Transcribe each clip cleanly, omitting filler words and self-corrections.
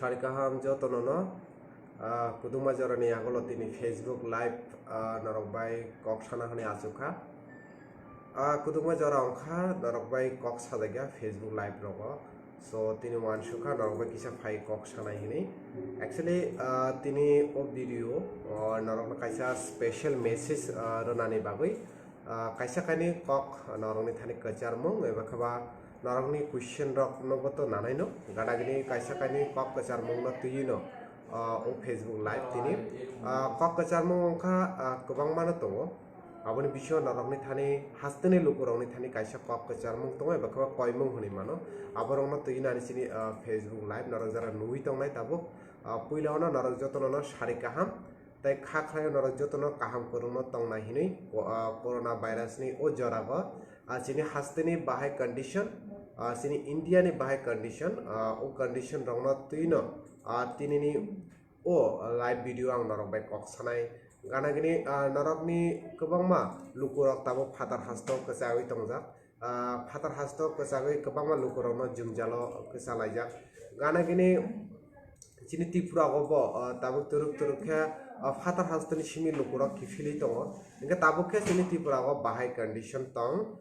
Sharikaham jotonono kuduma jorani agolo tini Facebook live narokbai koksana hani azuka kuduma jora ongkha narokbai kok sadagya Facebook live rogo so tini wan shuka narokbai kisa phai kok sanai hini actually tini o video narokna kaisa special message ronani bagoi kaisa kani kok narokni thani kacharmung eba khaba narokni question rok noboto nanaino gadagini kaisa kani kok kacharmung no tuyino o Facebook live tini kok kacharmung ongkha kubang mano tongo aboni bisho narokni thani hasteni lukurokni thani kaisa kok kacharmung tongo eba khaba koimung honi mano aborokno tuyinani sini Facebook live narok jara nui tongnai tabo puilaono narok jotono sari kaham tai khakhrayo narok jotono kaham korungno tongnai hinui corona virus ni o jorago sini hasteni bahai condition sini India ni bahai condition o condition rongno tuino tinini o live video ang narok bai kok sanai gana gini narok ni kwbangma lukurok tabo phatar hasto kwchagui tongjak phatar hasto kwchagui kwbangma lukurokno jungjalo kwchalaijak gana gini sini Tripura gobo tabuk turuk khe phatar hastoni simi lukurok kifili tongo engka tabuk khe sini Tripura go bahai condition tong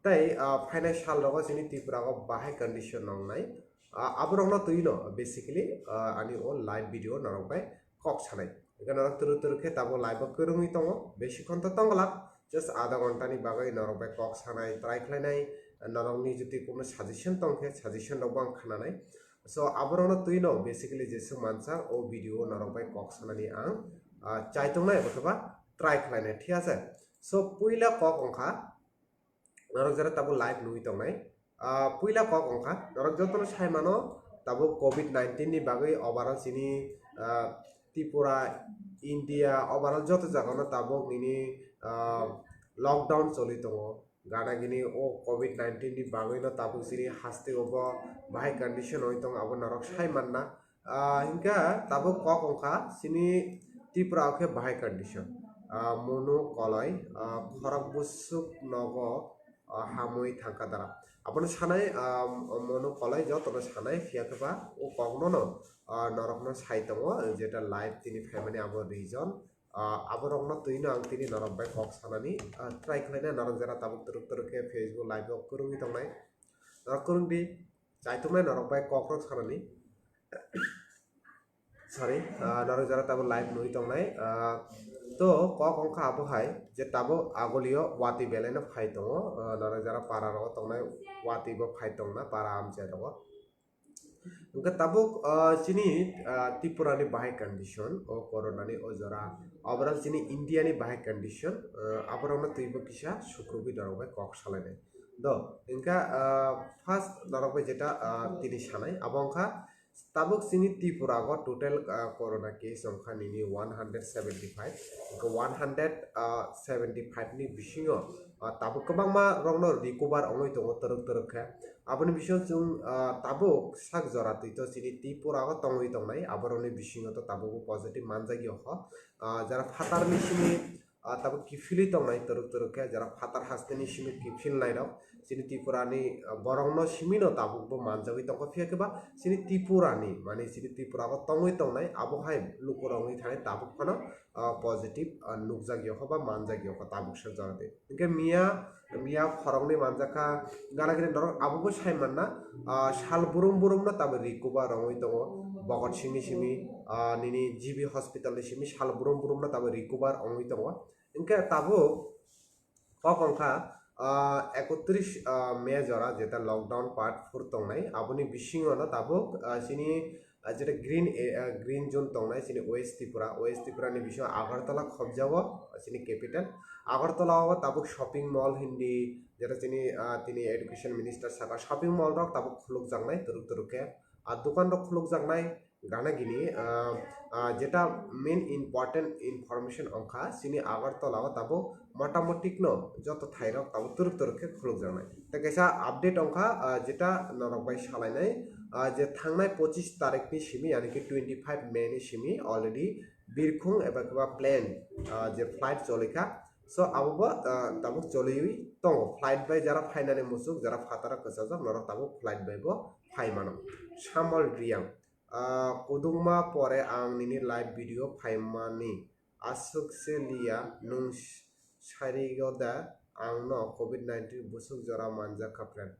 tai financial rogo sini Tripura go bahai condition nongnai aborokno tuino basically ani o live video narok bai kok sanai engka narok turuk khe tabo live o kwrungui tongo beshi khon to tonglak just adha ghonta ni bagai narok bai kok sanai try khlainai narok ni jodi kono suggestion tongkhe suggestion rok bang khananai so aborokno tuino basically jesung mansa o video narok bai kok sanani ang chaitongnai bothaba try khlainai thik ase so puila kok ongkha narok jara tabo live nui tongnai puila kok ongkha narok jotono saimano tabo COVID-19 ni bagai overall sini Tripura India overall joto jagano tabo nini lockdown choli tongo gana gini o COVID-19 ni bagai no tabo sini haste obo bahai condition oi tong abo narok saimanna hingka tabo kok ongkha sini Tripura khe bahai condition mono koloi khorok busuk nogo hamui thangka dara aboni sanai mono koloi jotono sanai phiakba o kogno no norokno saitongo jeta live tini family abo region aborokno tuino ang tini norok bai kok sanani try khlaina norok jara tabuk turuk khe Facebook live o kurungi tongnai norok kurungdi chaitongnai norok bai kok rok sanani sorry norok jara tabo live nui tongnai to kok ongkha abo hai je tabo agolio wati belai no phai tongo norok jara para ro tongnai wati bo phai tongna para amche ro engka tabuk sini Tripura ni bahai condition o corona ni o jora overall sini India ni bahai condition aborokno tuibo kisa sukrubi norok bai kok salainai do engka first norok bai jeta tini sanai abo ongkha tabuk sini Tripura go total corona case ongkha nini 175 engka 175 ni bisingo tabuk kwbangma rokno recover ongoi tongo turuk khe aboni bisingo chung tabuk sak jora tuito sini Tripura go tongoi tongnai aboroni bisingo to tabuk positive manjagi ho jara phatar ni sini tabuk kifili tongnai turuk khe jara phatar hasteni simi kifil nai rok sini Tripura ni borokno simino tabuk bo manjagui tongkha phiakeba sini Tripura ni mane sini Tripura go tongoi tongnai abo hai lukurongni thani tabuk phano positive nukjagi ho ba manjagi ho tabuk sa jarate engke miya khorokni manjaka ganagini norok abo bo saimanna sal burum no tabe recover ongoi tongo Bhagat Singh ni simi nini GB hospital ni simi sal burum no tabe recover ongoi tongo engke tabuk kok ongkha 31 May jora jeta lockdown part 4 tongnai aboni bisingo no tabuk sini jeta green zone tongnai sini West Tripura ni bisingo Agartala khobjago sini capital Agartala o tabuk shopping mall hindi jeta tini education minister saka shopping mall rok tabuk khuluk jangnai turuk khe dokan rok khuluk jangnai gana gini jeta main important information ongkha sini Agartala o tabuk motamotik no joto thai rok tabuk turuk khe khuluk jangnai ta kaisa update ongkha jeta norok bai salainai je thangnai 25 tarik ni simi yani ki 25 May ni simi already birkhung eba kaba plane je flight cholika so abo tabuk choliwi tongo flight bai jara phainani musuk jara phatara kwchajak norok tabuk flight bai bo phaimano samol riang kudungma pore ang nini live video phaimani asuk se liya nung sarigoda ang no COVID-19 busuk jora manja kapren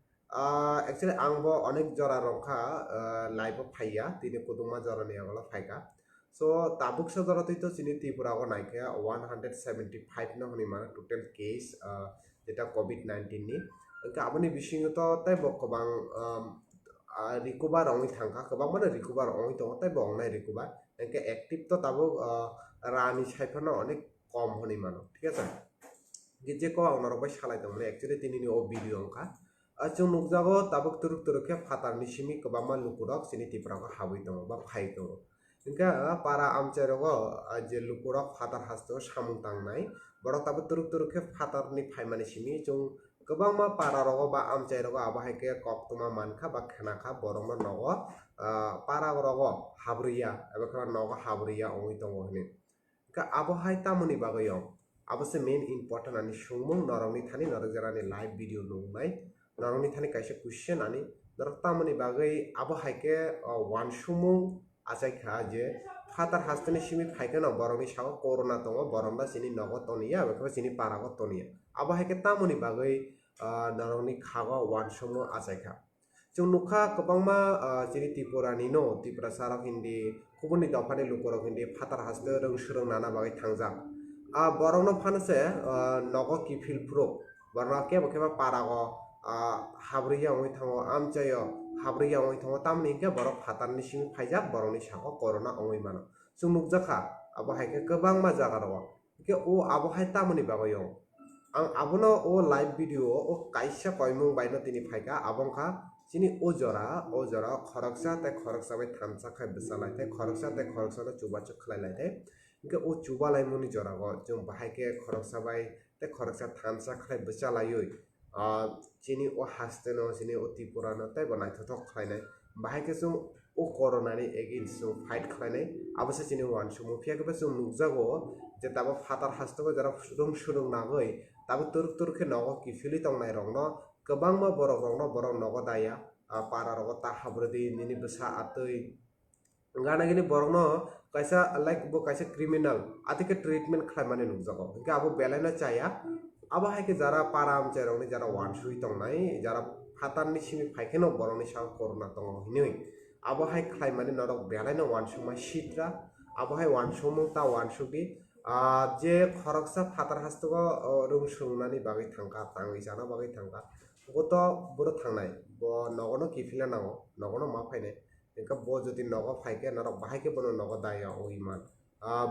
actually ang bo onek jora rongkha live phaiya tini kudungma jora ni agala phaika so tabuk sa jora to chini tripura ko naikha 175 no honi ma total case jeta COVID-19 ni aboni bisingo to tai bo kobang recover ongi thangka kobang mana recover ongi tongo tai bong nai recover enke active to tabo rani saifano onek কম হনি মানো ঠিক আছে যে কো ang norok bai salai tong mane actually tini ni o video angka chung nukjago tabuk turuk turukhe phatar ni simi kobama lukurok sini tipra ko habui tongo ba phai tongo engka para amcherogo je lukurok phatar hasto samung tangnai borok tabuk turuk turukhe phatar ni phaimani simi chung kobangma para rogo ba amchairogo abahaike kok tuma mankha ba khanakha borokno nogo para rogo habruya eba kha nogo habruya ongi tongo hini ka abohai tamoni bagayong abose main important ani sungmung norongni thani norok jarani live video nungnai norongni thani kaisa question ani norok tamoni bagai abohaike one sumung achaikha je phatar hastani simi phaikano borongni sago corona tongo borongda sini nogo toniya eba sini parago toniya abohaike tamoni bagai norongni khago one sumung achaikha chung nukha kobangma chini tripurani no tripura sarok hindi kubuni dofani lukorok hindi phatar haste rong surong nana bagai thangjak borokno phanase nogo kifil pro borokno kebo kebo parago habriya ongoi thango amchayo habriya ongoi thango tamni ke borok phatarni simi phaijak borokni sago corona ongoi mano chung nukjakha abo haike kobangma jaga rogo ke o abo hai tamoni bagoyo ang abono o live video o kaisa koimung baino tini phaika abongkha chini ojora khoroksa te khoroksa bai thamsa khai bsalai te khoroksa no chubachu khlailai te ke o chubalai muni jora go jong bahaike khoroksa bai te khoroksa thamsa khai bsalaioi chini o hasteno chini o tripurano te banai thothok khlainai bahaike chung o corona ni against so fight khlainai abose chini wan sumu phiya ke chung nukjago je tabo phatar hastogo jara surung nagoi tabo turuk khe nogo kifili tongnai rokno kobangma borok rokno borok nogo daya para rogo ta habrodi nini bsa atoi gana gini borokno kaisa like bo kaisa criminal atike treatment khlaimani nukjago ke abo belaina chaya abo haike jara para amcherokni jara wan sui tongnai jara phatarni simi phaikeno borokni sa corona tongo hinoi abo hai khlaimani norok belaina wan suma sitra abo hai wan sumu ta wan sugi je khoroksa phatar hastogo rung sungnani bagai thangka tangi jana bagai thangka goto boro thangnai bo nogono kifila nango nogono ma phainai engka bo jodi nogo phaike norok bahaike bono nogo daya oiman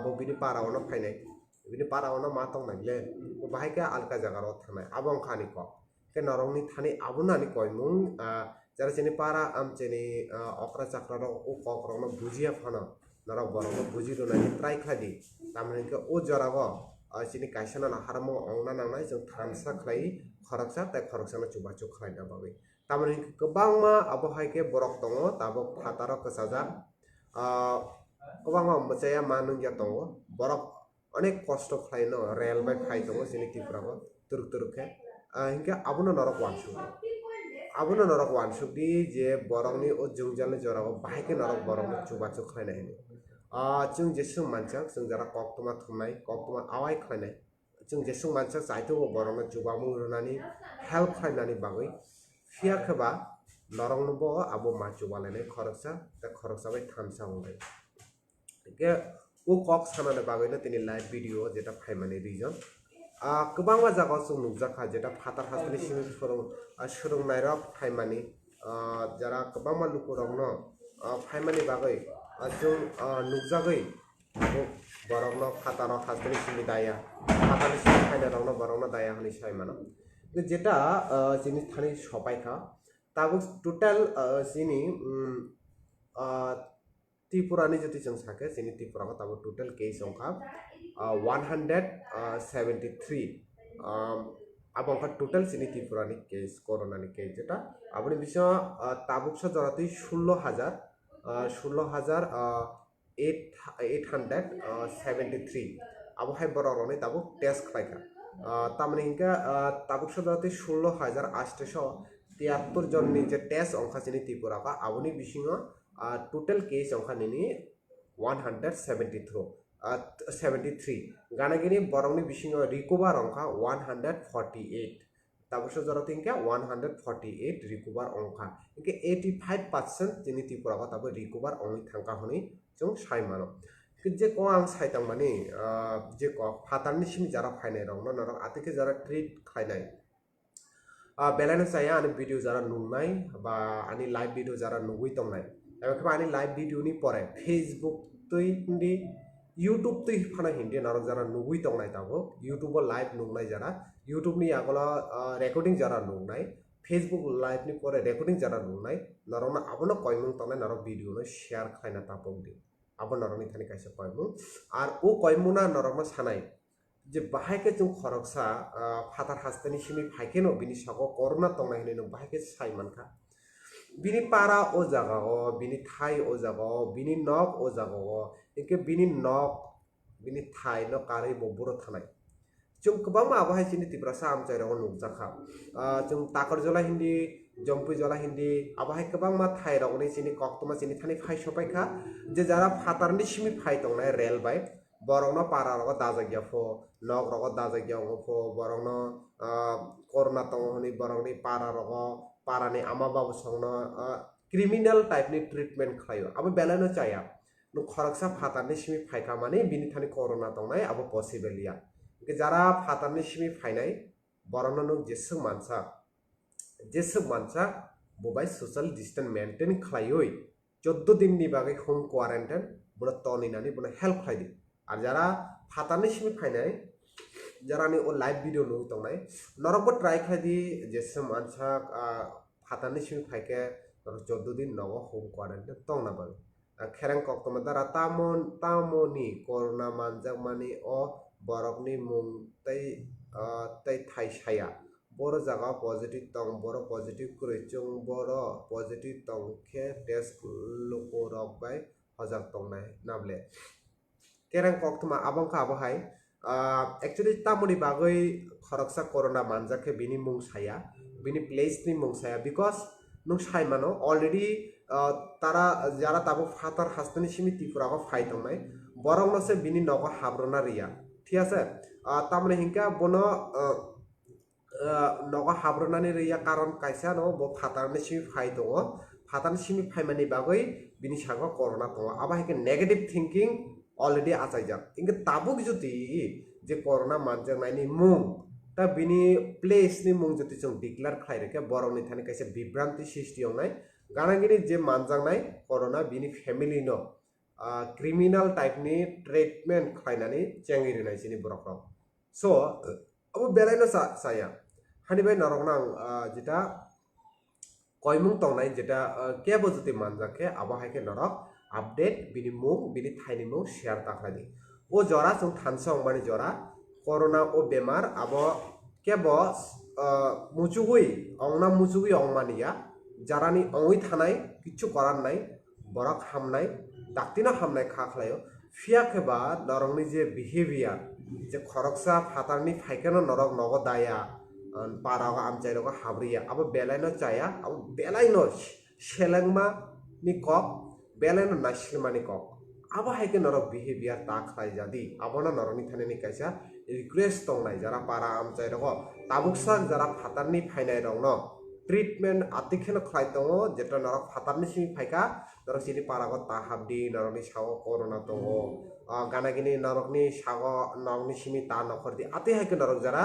bo bini para ono phainai bini para ono ma tongnai le bo bahaike alka jagaro thangnai abong khani ko ke norongni thani abunani koimung jara chini para amcheni okra chakra ro o kokrokno bujia phano norok borokno buji runani try khadi tamni ke o jorago chini kaisana na haramo ongna nangnai jong thamsa khlai khoroksa te khoroksa no chubachu khlaina bagai tamni kobangma abo haike borok tongo tabo phataro kasajak kobangma machaya manungya tongo borok onek kosto khlaino rail bai phai tongo chini tripura ko turuk khe hinka abono norok wansukdi je borokni o jungjalni jorago bahaike norok borokno chubachu khlaina hini chung jesung manchak chung jara koktuma thumnai koktuma awai khlainai chung jesung manchak chaito borokno chubamu runani help khlainani bagoi phiya khaba norongno bo abo ma chubalai khoroksa te khoroksa bai thamsa ongai ke o kok sanane bagoi na tini live video jeta phaimani reason kobangma jaga chung nukjakha jeta phatar hastani simi surung nairok phaimani jara kobangma lukurokno phaimani bagoi chung nukjagoi borokno phataro hastani simi daya phatani simi phaina rokno borokno daya honi saimano jeta chini thani sopaikha tabo total chini tripurani jodi chung sake chini tripura ko tabo total case ongkha 173 abongkha total chini tripurani case corona ni case jeta aboni bisho tabuksa joratui 16873 abo hai borok tabo test khlaika tamani hinka tabuksa joratui 16800 73 জনनि जे test अंखा सिनि त्रिपुरा का आबोनि बिसिङाव total case अंखा निनि 173 गानागिनि बरंनि बिसिङाव रिकभार अंखा 148 ताबसो जरतिंके 148 रिकभार अंखा इनके 85% जिनि त्रिपुरा का ताबो रिकभार अंगि थांका हनि जों साइमानो जे को आं साइतां माने जे को फातारनि SIM Zara फाइनाय रंनो नरक आतिके जारा ट्रिट खाइनाय बेलानो saya ani video jara nungnai ba ani live video jara nugui tongnai ebekhe ani live video ni pore Facebook tui hindi YouTube tui phana hindi narok jara nugui tongnai tabo YouTube live nungnai jara YouTube ni agola recording jara nungnai Facebook live ni pore recording jara nungnai narona abono koimung tongnai narok video no share khaina tapong di abo naroni thani kaisa koimung ar o koimuna narokma sanai जे बाहायके जों खरकसा फातार हास्तानि सिमि फाइकेनो बिनि sago corona तंनाय हिनो बाहायके साइमानखा बिनि पारा ओ जागाओ बिनि Thai ओ जागाओ बिनि नक ओ जागाओ एके बिनि नक बिनि थाइ न कारै बबुरो थानाय जों गोबां माबाहाय सिनि तिब्रासा आमचाइराव नुजाखा जों ताकरजला हिन्दी जम्पुजला हिन्दी आबाहाय गोबां मा थाइ रावनि सिनि कक्तमा सिनि थानि फाइ सपायखा जे जारा फातारनि सिमि फाइ तंनाय रेल बाय बरंनो पारा रग दाजागिया फो नग रग दाजागिया फो बरंनो कोरोना तंगनि बरंनि पारा रग पारानि आमा बाबु संनो क्रिमिनल टाइपनि ट्रिटमेंट खायो अब बेलानो चाया नु खरकसा फातारनि सिमि फाइका माने बिनि थानि कोरोना तंनाय अब पसिबलिया के जारा फातारनि सिमि फाइनाय बरंनो नु जेसो मानसा बोबाय सोशल डिस्टेंस मेंटेन खायोय 14 दिननि बागै होम क्वारंटाइन बुना तनिनानि बुना हेल्प खायदि আর যারা ফাতারनि सिमि फाइनाय जारानि ओ लाइव भिडियो नु तंनाय नरकबो ट्राई खायदि जेसे मानसा फातारनि सिमि फाइके 14 दिन नगो होम क्वारंटाइन तंना बा खेरें कक्तमा दारा तामोनि कोरोना मानजाक मानि ओ बरकनि मुं तै थाइसाया बर जागा पजिटिव तंग बर पजिटिव क्रिचों बर पजिटिव तंग के टेस्ट लोको रक बाय हजाक तंनाय नाबले केरें कक्तमा आबंका आबहाय एक्चुअली तामुनि बागै खरकसा कोरोना मानजाके बिनि मुं साया बिनि प्लेस नि मुं साया बिकज नु साइमानो अलरेडी तारा जारा ताबो फातार हास्तानि सिमि त्रिपुराखौ फाइ तंनाय बरंनोसे बिनि नगो हाब्रना रिया ठीक আছে तामने हिंका बनो नगो हाब्रनानि रिया कारण कायसा न बो फातारनि सिमि फाइ दङ फातारनि सिमि फाइमानि बागै बिनि सागो कोरोना दङ आबाहायके नेगेटिभ थिंकिं already आचाइजा इनके ताबुक जुति जे कोरोना मानजानायनि मुं ता बिनि प्लेस नि मुं जुति जों डिक्लेयार खायरेके बरंनि थानि कायसे बिभ्रांति सृष्टि होनाय गानागिरि जे मानजानाय कोरोना बिनि फेमिलि नो क्रिमिनल टाइप नि ट्रीटमेंट खायनानि चेंगिरिनाय सिनि बरकराव सो अब बेलायनो साया हानिबाय नरगनां जेटा कयमुं तंनाय जेटा केबो जुति मानजाके आबाहायके नरक अपडेट बिनि मुं बिनि थाइनि मुं शेयर ताखादि ओ जरा जों थानसं माने जरा कोरोना ओ बेमार आबो केबो मुचुगुइ अंगना मुचुगुइ अंगमानिया जारानि अंगै थानाय किछु करान नाय बरक हामनाय दाक्तिना हामनाय खाखलायो फियाखेबा नरंनि जे बिहेवियर जे खरकसा फातारनि फाइकेनो नरक नगदाया पारागा आमचाइरगा हाब्रिया अब बेलायनो चाया अब बेलायनो सेलेंमा नि कक बेलायनो नासिलमानि कक अब हायके नरक बिहेवियर ताखलाय जादि आबना नरनि थानेनि कायसा रिक्वेस्ट तंनाय जरा पारा आमचाइरगा ताबुकसा जरा फातारनि फाइनाय रंनो ट्रीटमेंट आतिखेनो खलाय दङो जेटा नरक फातारनि सिमि फाइका नरक सिनि पारागो ताहाबदि नरनि सागो कोरोना दङो गानागिनि नरकनि सागो नरनि सिमि ता नखरदि आति हायके नरक जरा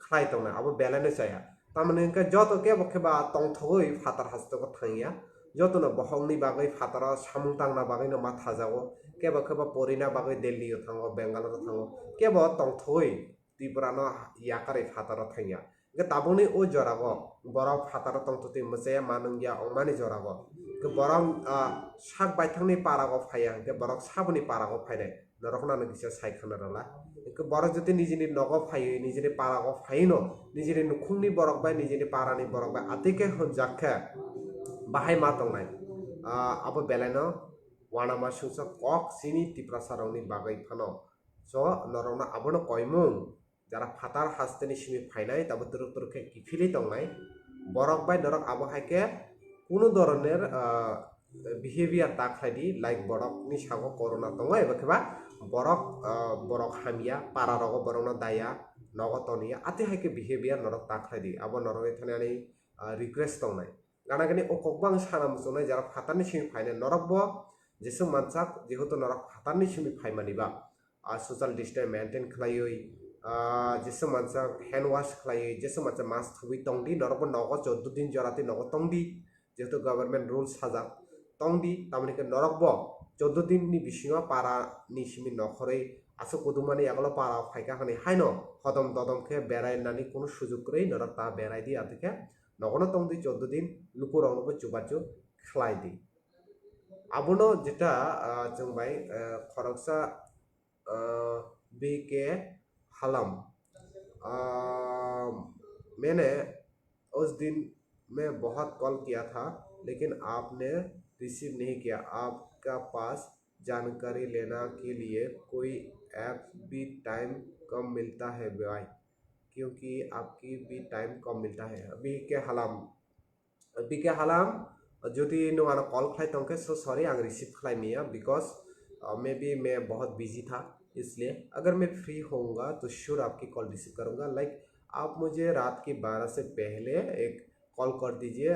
खलाय तंनाय अब बेलायनो चाया तामने इनका जतो के बखेबा तंथगै फातार हास्तको थांगिया जतनो बहंनि बागै फातारा सामुं तांना बागै न माथा जागो केबा केबा परिना बागै दिल्ली थांगो बेंगालुरु थांगो केबा तंथगै त्रिपुरानो याकारै फातारा थांगिया के ताबुनि ओ जरागो बरा फातारा तंथति मसे मानंगिया अंमानि जरागो के बरा साक बायथांनि पारागो फाया के बरा साबनि पारागो फायनाय नरकना नगिसा सायखाना रला के बरा जति निजिनि नगो फायो निजिनि पारागो फायनो निजिनि नुखुंनि बरक बाय निजिनि पारानि बरक बाय आतिके हजाखे बाहाय मा तंनाय अब बेलायनो वानामा सुंसा कक सिनि तिप्रासारावनि बागै फानो स नरकना आबनो कयमुं जरा फातार हास्तेनि सिमि फायनाय ताबो तुरुक तुरुके किफिलि तंनाय বরক বাই নরক আবো হাইকে কোনো ধরনের বিহেভিয়ার তাকলাইদি লাইক বরকনি সাগো করোনা দङ এবা খেবা বরক বরক হামিয়া পারা রগ বরকনা দায়া নগতনিয়া আতে হাইকে বিহেভিয়ার নরক তাকলাইদি আবো নরক এখানে আনি রিক্वेस्ट দংনাই গানাগানি ও ককবাং সানা মুসুনাই যারা ফাতারনি সিমি ফাইনে নরক ব যেসব মানসাক যেহেতু নরক ফাতারনি সিমি ফাইমানিবা সোশ্যাল ডিস্টেন্স মেনটেন খালাইই যেসব মানসাক হ্যান্ড ওয়াশ খালাইই যেসব মানসা মাস্ক থুবি তংদি নরক নগ 14 দিন জরাতে নগ তংদি যেহেতু গভর্নমেন্ট রুলস হাজাক tongdi tamani ke norok bo 14 din ni bisingo para ni simi nokhrei aso kudumani agalo para phaika hani haino hodom dodom ke berai nani kono sujog rei norok ta berai di atike nogono tongdi 14 din lukurong bo chubachu khlai di abono jeta jong bai khoroksa bk halam मैंने उस दिन मैं बहुत call किया था लेकिन आपने receive नहीं किया आपका पास जानकारी लेना के लिए कोई ऐप भी टाइम कम मिलता है भाई क्योंकि आपकी भी टाइम कम मिलता है अभी के हलाम যদি नोंगाना कॉल खाई तंके सो सॉरी आंग रिसीव खाई मिया बिकॉज मे बी मैं बहुत बिजी था इसलिए अगर मैं फ्री होऊंगा तो श्योर आपकी कॉल रिसीव करूंगा लाइक आप मुझे रात की 12 से पहले एक कॉल कर दीजिए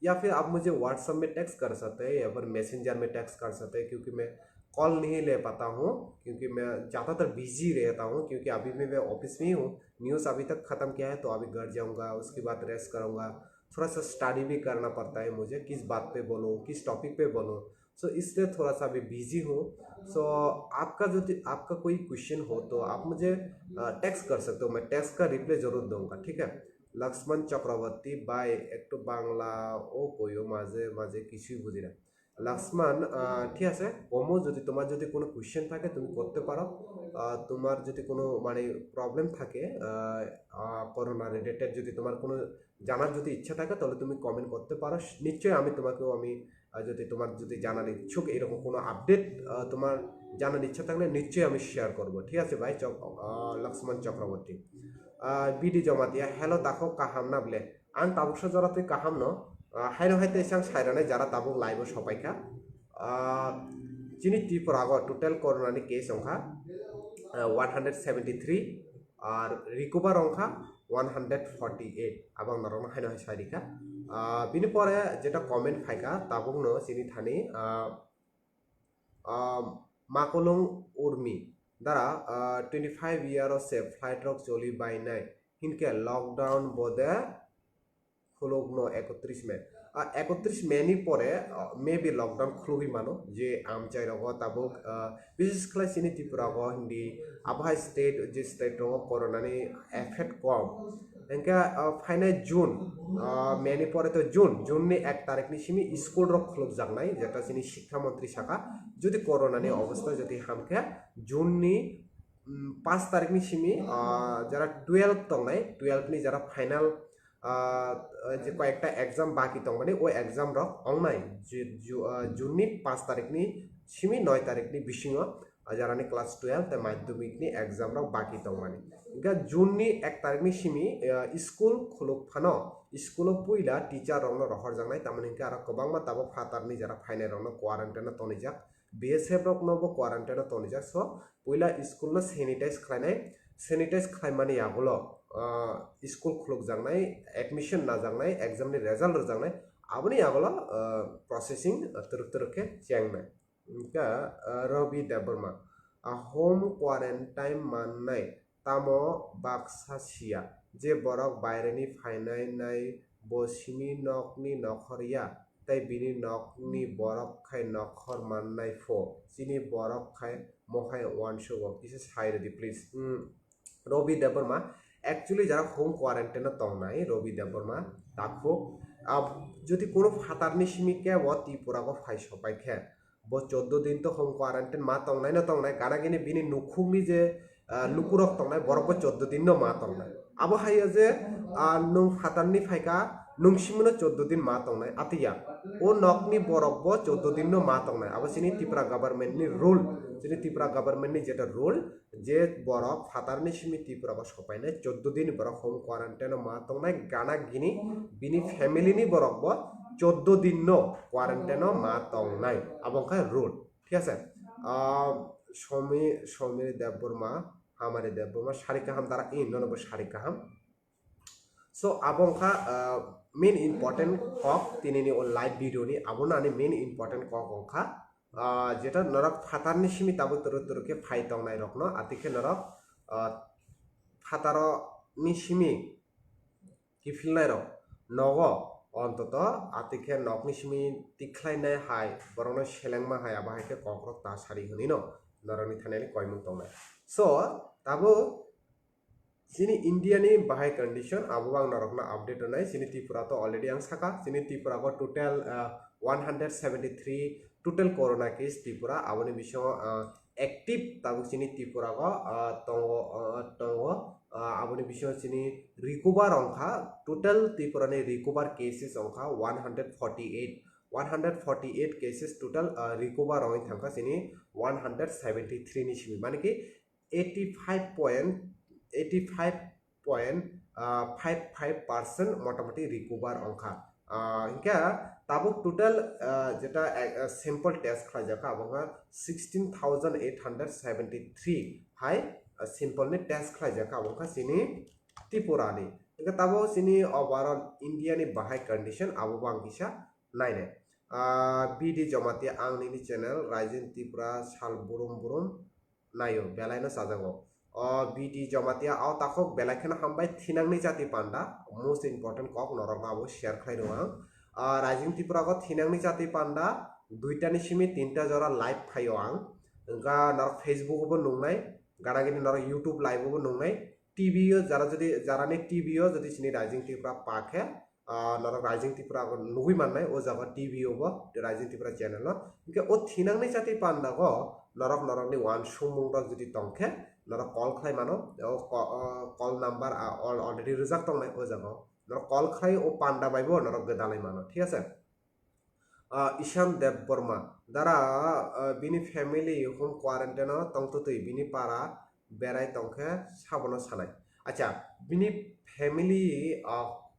या फिर आप मुझे व्हाट्सएप में टेक्स्ट कर सकते हैं या फिर मैसेंजर में टेक्स्ट कर सकते हैं क्योंकि मैं कॉल नहीं ले पाता हूँ क्योंकि मैं ज़्यादातर बिजी रहता हूँ क्योंकि अभी भी मैं ऑफिस में ही हूँ न्यूज़ अभी तक ख़त्म किया है तो अभी घर जाऊँगा उसके बाद रेस्ट करूँगा थोड़ा सा स्टडी भी करना पड़ता है मुझे किस बात पे बोलूँ किस टॉपिक पे बोलूँ सो इसलिए थोड़ा सा अभी बिजी हूँ सो आपका कोई क्वेश्चन हो तो आप मुझे टेक्स्ट कर सकते हो मैं टेक्स्ट का रिप्लाई ज़रूर दूंगा ठीक है लक्ष्मण चक्रवर्ती बाय एक तो बांग्ला ओ कयो माजे माजे किसी बुझी ना लक्ष्मण ठीक আছে কমো যদি তোমার যদি কোনো কোশ্চেন থাকে তুমি করতে পারো তোমার যদি কোনো মানে প্রবলেম থাকে করোনা রিলেটেড যদি তোমার কোনো জানার যদি ইচ্ছা থাকে তাহলে তুমি কমেন্ট করতে পারো নিশ্চয়ই আমি তোমাকেও আমি যদি তোমার যদি জানার ইচ্ছুক এরকম কোনো আপডেট তোমার জানার ইচ্ছা থাকলে নিশ্চয়ই আমি শেয়ার করব ঠিক আছে ভাই লক্ষ্মণ চক্রবর্তী বিডি জমা দিয়া হেলো তাকো কাহাম না বলে আন তাবুকসা জরা তুই কাহাম ন হাইনো হাইতে এসাং সাইরানে যারা তাবুক লাইভ সবাইকা যিনি ত্রিপুরাগ টোটাল করোনানি কেস সংখ্যা 173 আর রিকভার সংখ্যা 148 এবং নরম হাইনো হাই সাইরিকা বিনি পরে যেটা কমেন্ট ফাইকা তাবুক ন চিনি থানি মাকলং উর্মি দ্বারা 25 ইয়ার से फ्लाइट रक चली बायनाय हिनके लकडाउन बोदे खुलग्न 31 मे 31 मेनि परे मे बी लकडाउन खुलुगि मानो जे आमचाइ रग ताबुक विशेष खालाय सिनि त्रिपुराग हिंदी आबहाय स्टेट जे स्टेट रग कोरोनानि एफेक्ट कम एंका फाइनाय जून मेनि परे तो जूननि 1 तारिखनि सिमि स्कुल रक खुलुग जागनाय जेटा सिनि शिक्षा मंत्री शाखा যদি করোনানি অবস্থা যদি হামকে জুননি 5 তারিখনি সিমি যারা 12 তংনাই 12 নি যারা ফাইনাল যে কয়েকটা এক্সাম বাকি তংমানে ওই এক্সাম রক অংনাই জুননি 5 তারিখনি সিমি 9 তারিখনি বিসিং যারানি ক্লাস 12 তে মাধ্যমিকনি এক্সাম রক বাকি তংমানে ইনকা জুননি 1 তারিখনি সিমি স্কুল খুলুক ফানো স্কুল পইলা টিচার রং রহর জাংনাই তামানে ইনকা আর কবাংমা তাবো ফাতারনি যারা ফাইনাল রং কোয়ারেন্টাইন তনিজাক BSF रक नबो क्वारंटाइन तनिजा सो पहिला स्कूल न सैनिटाइज खालामनानै आगोल स्कूल खुलुक जांनाय एडमिशन ना जांनाय एग्जाम नि रिजल्ट जांनाय आबनि आगोल प्रोसेसिंग तरके चेंगनाय इनका रवि देबबर्मा होम क्वारंटाइन माननाय तामो बाक्सासिया जे बरक बायरेनि फाइनाय बसिनि नकनि नखरिया তাই বিনি নকনি বরক খাই নখর মাননাই ফো চিনি বরক খাই মহাই ওয়ানশো কিছু সাইড দি প্লিজ রবি দেববর্মা অ্যাকচুয়ালি যারা হোম কোয়ারেন্টাইনে তংনাই রবি দেববর্মা তাকো যদি কোনো ফাতারনি সিমিকে ও ত্রিপুরাগো ফাই সবাই খে ব 14 দিন তো হোম কোয়ারেন্টাইন মা তংনাই না তংনাই গানাগিনি বিনি নুখুমনি যে লুকুরক তংনাই বরক 14 দিন ন মা তংনাই আবহাইয়া যে নং ফাতারনি ফাইকা nungsimno 14 din ma tongnai atiya o nokni borokbo 14 din no ma tongnai abo sini Tripura government ni rule sini Tripura government ni jeta rule je borok fatarni simi Tripura ko sopainai 14 din borok home quarantine ma tongnai gana gini bini family ni borokbo 14 din no quarantine ma tongnai abongka rule ঠিক আছে সমীর দেববর্মা আমারে দেববর্মা সারিকাহাম দ্বারা ইন ননব সারিকাহাম so abongka main important kok tinini o live video ni abona ani main important kok ongkha যেটা নরক ফাতারনি সিমি তাবো তরুকে ফাই তংনাই রকনো আতিকে নরক ফাতার নি সিমি কি ফিলনাই রক নগ অন্তত আতিকে নকনি সিমি তিখলাইনাই হাই বরং সেলেংমা হাই আবাহাইকে ককরক তা সারি হনি ন নরনি থানাইনি কয়মুং তংনাই so Tabo sini India ni bahai condition abo bang narokna update nai sini Tripura to already ang saka sini Tripura ko total 173 total corona case Tripura aboni bisho active tabu sini Tripura ko tongo aboni bisho sini recover ongkha total Tripura ni recover cases ongkha 148 cases total recover oi thangka sini 173 ni simi mane ki 85.55% মোটামুটি recover অংখা Inca তাবুক total যেটা sample test খাই যাকা আবঙ্গা 16873 high simple নি test খাই যাকা আবঙ্গা সিনি ত্রিপুরা নি Inca তাবো সিনি overall India নি বাহাই condition আববাং কিসা নাইনে BD জমাতি আংনি channel rising Tripura সাল বুরুম নাইও বেলাইনো সাজাগো বিডি জমাতিয়া আও তাকক বেলাইখানা হামবাই থিনাংনি জাতি পান্ডা মোস্ট ইম্পর্টেন্ট কক নরক আবো শেয়ার খাই রং রাইজিং ত্রিপুরা ko থিনাংনি জাতি পান্ডা দুইটা নিসিমি তিনটা জরা লাইভ ফাইও আং গা নরক ফেসবুক বো নুংনাই গানাগিনি নরক ইউটিউব লাইভ বো নুংনাই টিভিও যারা নি টিভিও যদি সিনি রাইজিং ত্রিপুরা পাখে নরক রাইজিং ত্রিপুরা নুই মাননাই ও জায়গা টিভিও বো রাইজিং ত্রিপুরা চ্যানেল ইনকে ও থিনাংনি জাতি পান্ডা ko নরকনি ওয়ান সুমুংরক যদি তংখে নরক কল খাই মানো কল নাম্বার অলরেডি রিজার্ভ তংনাই ও জায়গা নরক কল খাই ও পান্ডা বাইবো নরক গদালাই মানো ঠিক আছে ঈশান দেববর্মা দ্বারা বিনি ফ্যামিলি হোম কোয়ারেন্টাইন তংতুই বিনি পাড়া বেড়াই তংখে সাবন সানাই আচ্ছা বিনি ফ্যামিলি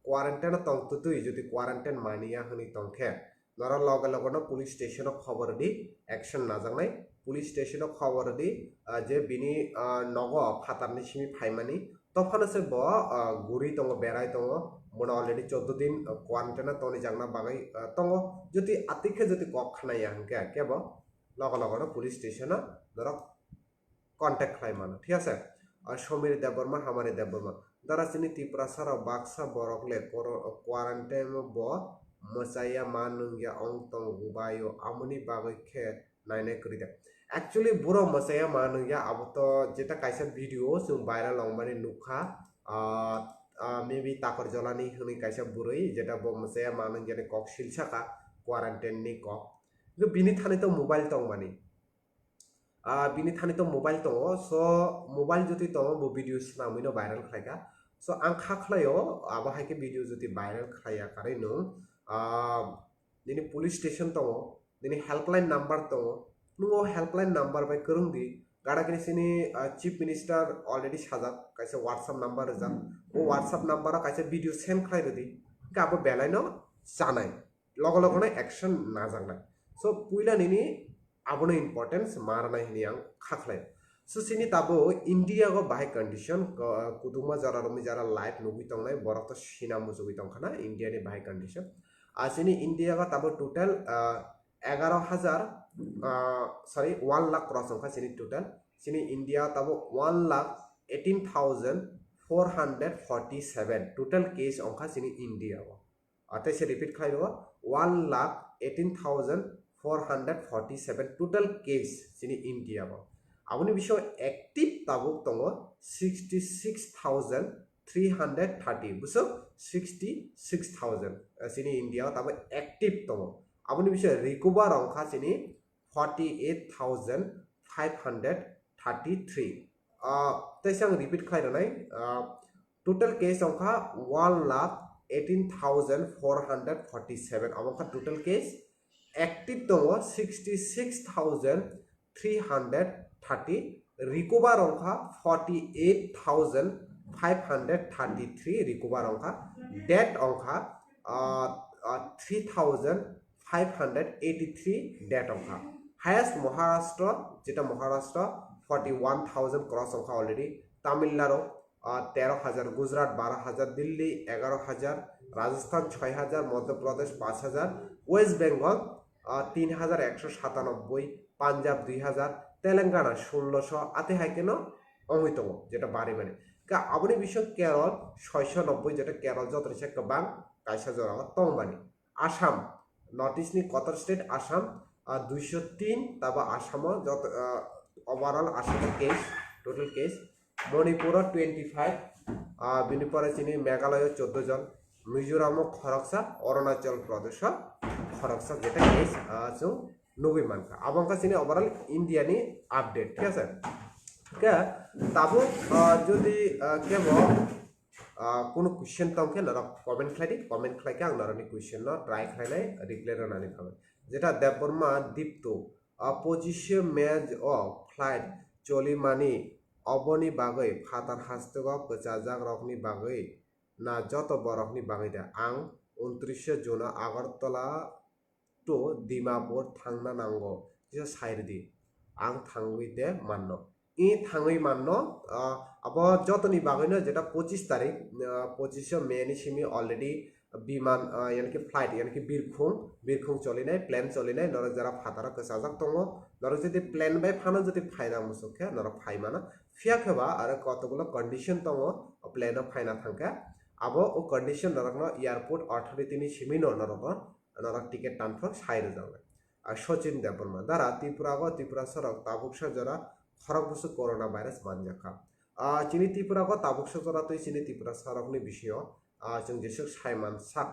কোয়ারেন্টাইন তংতুই যদি কোয়ারেন্টাইন মানিয়া হনি তংখে নর লগে লগন পুলিশ স্টেশন খবর দি অ্যাকশন নাজাংনাই পুলিশ স্টেশন খবর দি যে বিনি নগ ফাতারনি সিমি ফাইমানি তখন সে ব গুরি তঙ্গ বেড়াই তঙ্গ মনে অলরেডি 14 দিন কোয়ারেন্টাইন তনি জাংনা বাগাই তঙ্গ যদি আতিকে যদি কক খানাই আংকে কেব লগ লগন পুলিশ স্টেশন ধর কন্ট্যাক্ট খাই মানো ঠিক আছে আর সমীর দেববর্মা হামারি দেববর্মা দ্বারা চিনি ত্রিপুরা সারা বাক্সা বরকলে কোয়ারেন্টাইন ব মসাইয়া মানুংয়া অং তং গুবায়ো আমনি বাগৈখে নাইনাই করিদা एक्चुअली बुरो मसाया मानुया अब तो जेटा काइसा वीडियो जों भाइराल लंबानि नुखा मेबी ताकर जलानि हनि काइसा बुरै जेटा ब मसाया मानुंगियानि कक सिलसाका क्वारंटाइन नि कक जो बिनि थाने तो मोबाइल तंग मानि बिनि थाने तो मोबाइल तंग सो मोबाइल जति तंग बो वीडियो सामिनो भाइराल खायगा सो आं खाखलायो आबा हाइके वीडियो जति भाइराल खाया कारै नो दिनि पुलिस स्टेशन तंग दिनि हेल्पलाइन नम्बर तंग नुंगो हेल्पलाइन नम्बर बाय करंगदि गाडा किनि सिनि चीफ मिनिस्टर ऑलरेडी साजाक काइसे व्हाट्सएप नम्बर जा ओ व्हाट्सएप नम्बर काइसे वीडियो सेंड खाइ रदि गाबो बेलाइनो जानाय लग लगने एक्शन ना जांनाय सो पुइला निनि आबोनो इम्पोर्टेंस मारनाय हिनि आं खाखलाय सो सिनि ताबो इंडिया को बाहाय कंडीशन कुदुमा जरा रमि जरा लाइव नुगि तंनाय बरक तो सिना मुजुगि तंखाना इंडिया नि बाहाय कंडीशन सिनि इंडिया का Tabo total 11,000 sorry 1 lakh cross সংখ্যা সিনি টোটাল সিনি ইন্ডিয়া তাবো 1,18,447 টোটাল কেস সংখ্যা সিনি ইন্ডিয়া আতে সে রিপিট খাই দেব 1,18,447 টোটাল কেস সিনি ইন্ডিয়া আপনি বিষয় অ্যাক্টিভ তাবুক দङ 66,330 বুঝছো 66,000 সিনি ইন্ডিয়া তাবো অ্যাক্টিভ দङ আপনি বিষয় রিকভার সংখ্যা সিনি 48,533 तैसे आं रिपिट खालामनाय टोटल केस संख्या 1,18,447 18,447 amongka total case active tongo 66,330 recover ongkha 48,533 recover ongkha dead ongkha 3,583 dead ongkha highest Maharashtra যেটা Maharashtra 41,000 cross ongkha already Tamil Nadu 13,000 Gujarat 12,000 Delhi 11,000 Rajasthan 6,000 Madhya Pradesh 5,000 West Bengal 3,197 Punjab 2,000 Telangana 1,600 আতে হাই কেন অমিতম যেটা বাড়ি মানে আপনি বিশ্ব কেরল 690 যেটা কেরল যত রয়েছে গোबां কাইসা জরা তংবানি আসাম নর্থ ইস্টনি কত স্টেট আসাম 203 তারপর আসাম যত ওভারঅল আসামের কেস টোটাল কেস মণিপুর 25 বিনিপরে চিনি মেঘালয় 14 জন মিজোরাম খরকসা অরুণাচল প্রদেশ খরকসা যেটা কেস जों 90 মানকা আবংকা চিনি ওভারঅল ইন্ডিয়ানি আপডেট ঠিক আছে কে তাবো যদি কেবল কোনো কুয়েশন তংকে নরক কমেন্ট খাইদি কমেন্ট খাইকে আং নরনি কুয়েশন ন ট্রাই খাইনাই রিপ্লাই রানানি খাবে যেটা দেববর্মা দীপ্ত 25 মেজ অ ফ্লাইট চলিমানি অবনি বাগৈ ফাতার হাস্তগ কচাজাক রকনি বাগৈ না যত বরকনি বাগৈ দা আং 29 জুন আগরতলা টু ডিমাপুর থাংনা নাঙ্গো যে সাইরদি আং থাংগৈ দে মান্ন ই থাংগৈ মান্ন আব যতনি বাগৈনো যেটা 25 তারিখ 25 মে नि सिमी অলরেডি বিমান यानी कि फ्लाइट यानी कि बिरखुं चलिनाय प्लेन चलिनाय नरक जरा फातारा कसाजाक दङ नरक যদি প্লেন বাই ফানো যদি ফাইনা মুসুखे नरक फाइमाना फियाखबा आरो कतगुलो कन्डिशन दङ प्लेन फाइना थांका आबो ओ कन्डिशन नरक न एयारपोर्ट अथॉरिटी नि सिमी नरक टिकेट ट्रान्सफर साइर जावे আর সচিন দেববর্মা দ্বারা ত্রিপুরা সরক তাবুকসা জরা খরক বসু করোনা ভাইরাস মানজাখা চিনি ত্রিপুরা তাবুকসা জরা তুই চিনি ত্রিপুরা সরকনি বিষয় जों जेसुक साइमान साक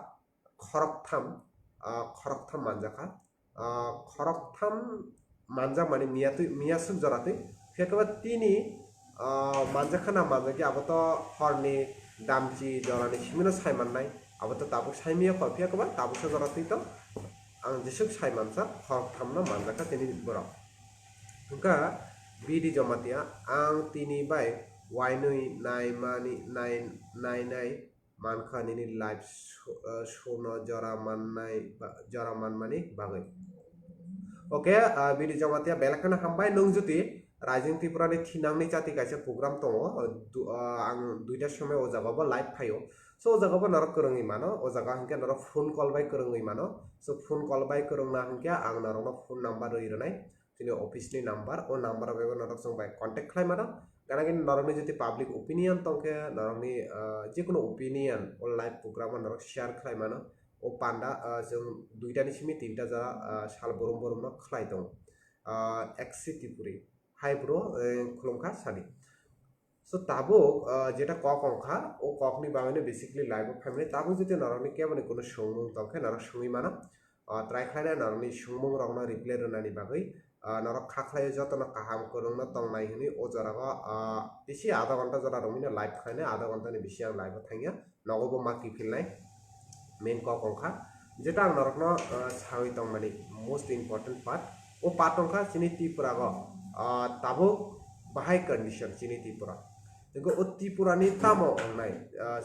खरकथाम मानजाखा खरकथाम मानजा माने मियासुक जराते फेकबा तिनी मानजाखा ना मानजाके आबत हरनि दामची जरानि सिमिनो साइमान नाय आबत ताबुक साइमिया फेकबा ताबुक जराते तो आं जेसुक साइमान सा खरकथाम ना मानजाखा तिनी बरा उनका बिदि जमातिया आं तिनी बाय वाइनुई नाइ मानखानिनि लाइफ शोनो जरा मानमानि बागै ओके बिदि जमातिया बेलखाना हामबाय नों जुदि रायजों त्रिपुरानि थिनांनि जाति कायसे प्रग्राम दङ आं दुइटा समय ओ जागाबो लाइभ फायो सो ओ जागाबो नरक करंगि मानो ओ जागा हंके नरक फोन कॉल बाय करंगि मानो सो फोन कॉल बाय करंगना हंके आं नरक फोन नंबर रइरनाय तिनि ऑफिसनि नंबर ओ नंबर बेबो नरक जों बाय कांटेक्ट खालाय मानो गानागिन नरकनि जुदि पाब्लिक ओपिनियन तंके नरकनि जिकुनु ओपिनियन ओ लाइभ प्रोग्राम नरक शेयर खालाय मानो ओ पान्डा जों दुइटानि सिमि तिनटा जरा साल बरम न खलाय दं एक्सि त्रिपुरी हाय ब्रो खुलुमखा सादि सो ताबो जेटा कक अंखा ओ ककनि बागैनो बेसिकली लाइभ फैमिली ताबो जुदि नरकनि केबनि कोनो सुंमुं तंके नरक सुंगि मानो ट्राई खालाय नरकनि सुंमुं रंना रिप्लाई रनानि बागै नरक खाखलाय जतन काहाम करंना तंनाय हनि ओ जरागा एसे आधा घंटा जरा रमिना लाइभ खायने आधा घंटा नि बिसि आं लाइभ थांगिया नगबो माकि फिलनाय मेन कक अंखा जेटा आं नरकनो सावि तंमानि मोस्ट इम्पोर्टेंट पार्ट ओ पार्ट अंखा चिनि त्रिपुरागा ताबो बाहाय कंडीशन चिनि त्रिपुरा देखो ओ त्रिपुरानि तामो अंनाय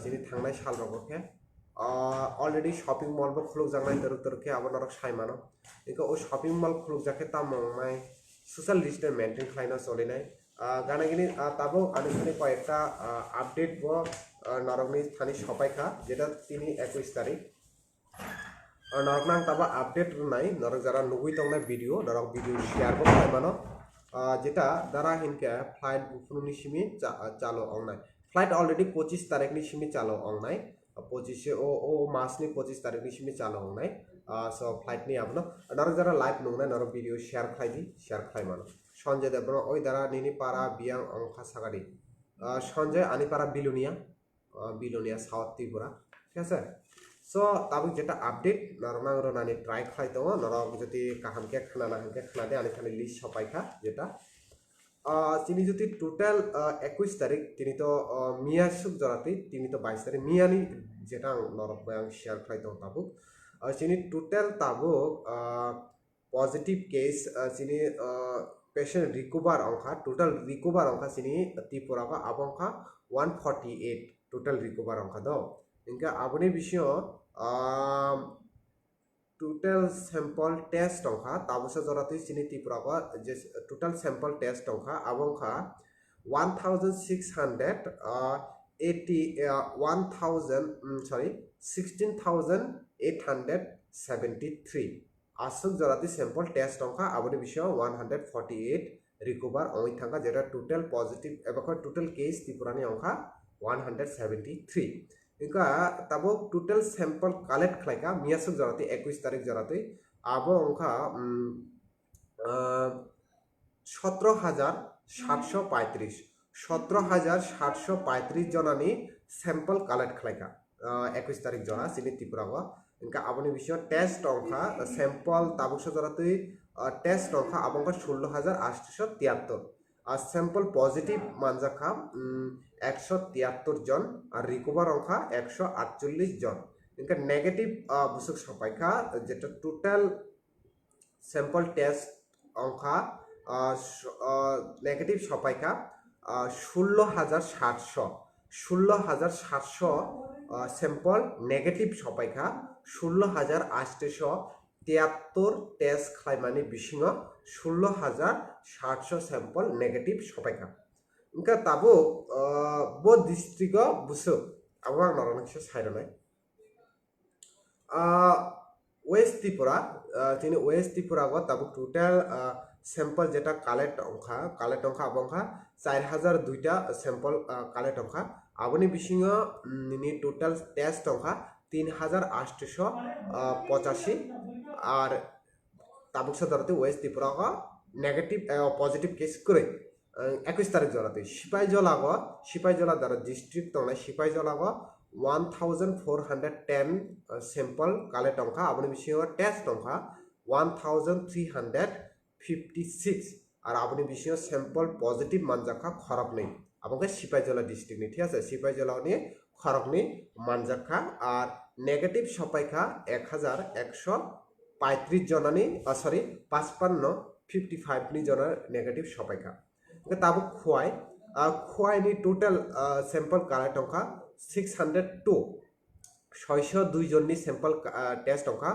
चिनि थांनाय साल रगके अलरेडी शॉपिंग मॉल बो खुलुक जांनाय तरके आबो नरक साइमानो देखो ओ शॉपिंग मॉल खुलुक जाके तामंनाय सोशल डिस्टेंस मेंटेन खालायना चलिनाय गानागिनि ताबो आनिखानि कयेकटा আপডেট बो नरकनि थानि सपायखा जेटा 3-21 तारिख नरकनां ताबो আপডেট नाय नरक जरा नुगुइ तंनाय भिडियो नरक भिडियो शेयर बो खालायमानो जेटा दारा हिनके फ्लाइट बुफुनि सिमि चालो अंनाय फ्लाइट अलरेडी 25 तारिखनि सिमि चालो अंनाय 25 ओ मासनि 25 तारिखनि सिमि चालो अंनाय सो फ्लाइट नि आपनो नरक जरा लाइव नंनाय नरक भिडियो शेयर खालायमानो संजय देवबर्मा ओइ दारा निनि पारा बियां अंखा सागारि संजय आनि पारा बिलुनिया साउथ त्रिपुरा ठीक আছে सो ताबो जेटा আপডেट नरना रनानि ट्राई खालाय दङ नरक जति काहामके खाना हंके खाना दे आनि खानि लिस्ट सपायखा जेटा তিনি যদি টোটাল 21 তারিখ তিনি তো মিয়া সুক জরাতে তিনি তো 22 তারিখ মিয়ানি যেটা নরকবাই আং শেয়ার খাই দं tabuk chini total tabuk positive case chini patient recover ongkha total recover ongkha chini Tripura ba abongkha 148 total recover ongkha do inka aboni bisio total sample test ongkha tabusa jorati chini Tripura ba je total sample test ongkha abongkha 16,873 asuk jorati sample test ongkha aboni bisio 148 recover oi thanga jeta total positive ebakho total case Tripura ni ongkha 173 inka tabo total sample collect khlaika miasuk jorati 21 tarik jorati abo ongkha 17,735 জনানি sample collect খালাইকা 21 তারিখ জনা চিনি ত্রিপুরা ইনকা আপনি বিষয় test অংখা sample তাবুকস জরাতে টেস্ট অংখা আবংকা 16,873 আর স্যাম্পল পজিটিভ মানজাখা 173 জন আর রিকভার অংখা 148 জন ইনকা নেগেটিভ বুসুক সপাইকা যেটা টোটাল স্যাম্পল টেস্ট অংখা নেগেটিভ সপাইকা 16,700 স্যাম্পল নেগেটিভ সপাইকা 16,873 টেস্ট খাইমানি বিশিং 16,700 স্যাম্পল নেগেটিভ সপাইকা ইনকা তাবো বো ডিস্ট্রিক্ট বুসো আবার নরনক্স সাইরনাই ওয়েস্ট ত্রিপুরা তিনি ওয়েস্ট ত্রিপুরা তাবো টোটাল স্যাম্পল যেটা কালেক্ট অংখা আবংখা 4,002টা স্যাম্পল কালেক্ট অংখা আবনি বিশিং নিনি টোটাল টেস্ট অংখা 3,885 আর তাবুকসা ধরতে West Tripura negative positive case করে 21 তারিখ জলাতে সিপাইজলা দ্বারা ডিস্ট্রিক্ট তংনাই সিপাইজলা 1,410 স্যাম্পল কালেক্ট অংখা আবনি বিশিং টেস্ট অংখা 1,356 আর আপনি বিষয় স্যাম্পল পজিটিভ মানজাখা খরক নেই আপনাকে সিপাইজলা ডিস্ট্রিক্ট নি ঠিক আছে সিপাইজলা নিয়ে খরক নেই মানজাখা আর নেগেটিভ সপাইখা 1,135 জনানি 55 নি জনের নেগেটিভ সপাইখা তাবো খোয়াইনি টোটাল স্যাম্পল কালেক্ট অংখা 602 602 জননি স্যাম্পল টেস্ট অংখা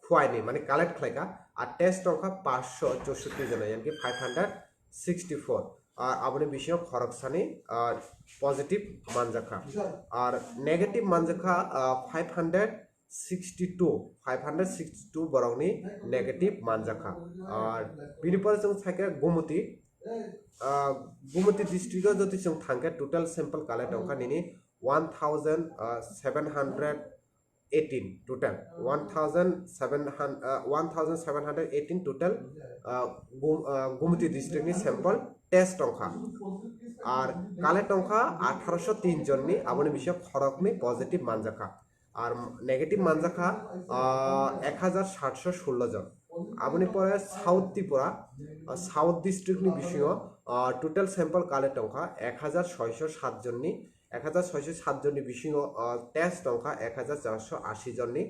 খোয়াইনি মানে কালেক্ট খাইকা আর টেস্ট অংখা 564 জন यानी 564 আর আপনি বিষয় খরকসানি আর পজিটিভ মানজাখা আর নেগেটিভ মানজাখা 562 বরংনি নেগেটিভ মানজাখা আর বিনিপরে जों থাকে গুমতি ডিস্ট্রিক্ট যদি जों থাঙ্কে টোটাল স্যাম্পল কালেক্ট অংখা নিনি 1,718 total 1,718 total গুমতি ডিস্ট্রিক্ট নি স্যাম্পল টেস্ট অংখা আর কালেক্ট অংখা 1,803 জন নি আপনি বিষয় খরকনি পজিটিভ মানজাখা আর নেগেটিভ মানজাখা 1,716 জন আপনি পরে সাউথ ত্রিপুরা সাউথ ডিস্ট্রিক্ট নি বিষয় টোটাল স্যাম্পল কালেক্ট অংখা 1,607 জন নি 1,607 জননি বিষয় টেস্ট অংখা 1,480 জননি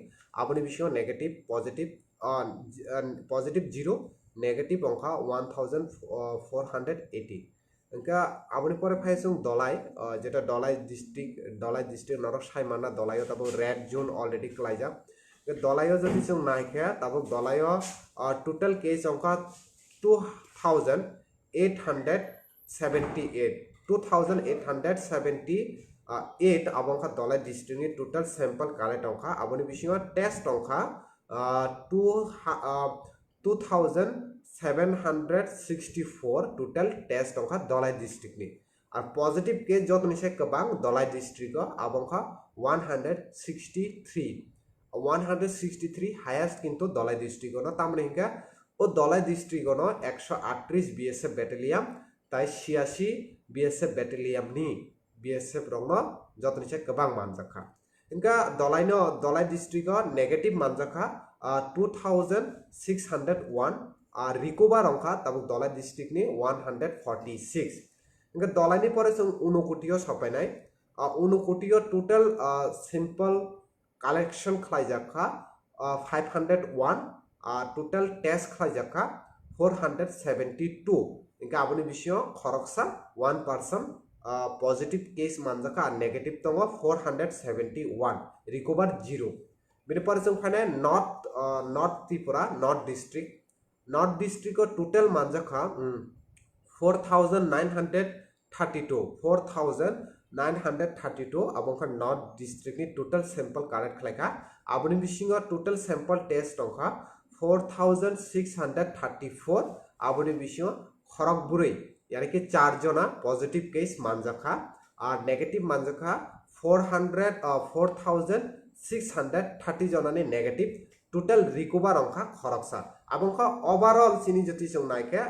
আপনি বিষয় নেগেটিভ পজিটিভ 0 নেগেটিভ অংখা 1,480 ইনকা আপনি পরে ফাইসং দলাই যেটা দলাই ডিস্ট্রিক্ট নরক সাইমানা দলাইও তাবো রেড জোন অলরেডি ক্লাইজা দলাইও যদি जों নাইখা তাবো দলাইও total case অংখা 2,878 abongkha dolai district ni total sample collect ongkha aboni bisingo test ongkha 2,764 total test ongkha dolai district ni আর পজিটিভ কেস যত নিছে কবাং দলাই ডিস্ট্রিক্ট abongkha 163 হাইয়েস্ট কিন্তু Dalai district ন তামনে হিকা ও দলাই ডিস্ট্রিক্ট ন 138 BSF battalion তাই 86 BSF battalion নি BSF রং যত নিছে কবাং মানজাখা ইনকা দলাই ডিস্ট্রিক্ট নেগেটিভ মানজাখা 2,601 আর রিকভার অংখা তাবুক দলাই ডিস্ট্রিক্ট নি 146 ইনকা দলাইনি পরে जों 29 সপাইনাই उनकोटियो टोटल सिम्पल कालेक्शन खालायजाखा 501 टोटल टेस्ट खालायजाखा 472 इनका आबुनि बिषय खरकसा 1% पॉजिटिव केस मानजाखा नेगेटिव दङ 471 रिकवर 0 बेनिफ्राय जों फायनाय north Tripura north district total मानजाखा 4932 abongkha north district ni total sample collect khlaika aboni bisingo total sample test dongkha 4634 aboni bisingo khorokburui yani ki 4 jona positive case manjakha ar negative manjakha 4630 jona ni negative total recover ongkha khoroksa abongkha overall sini joti jong naike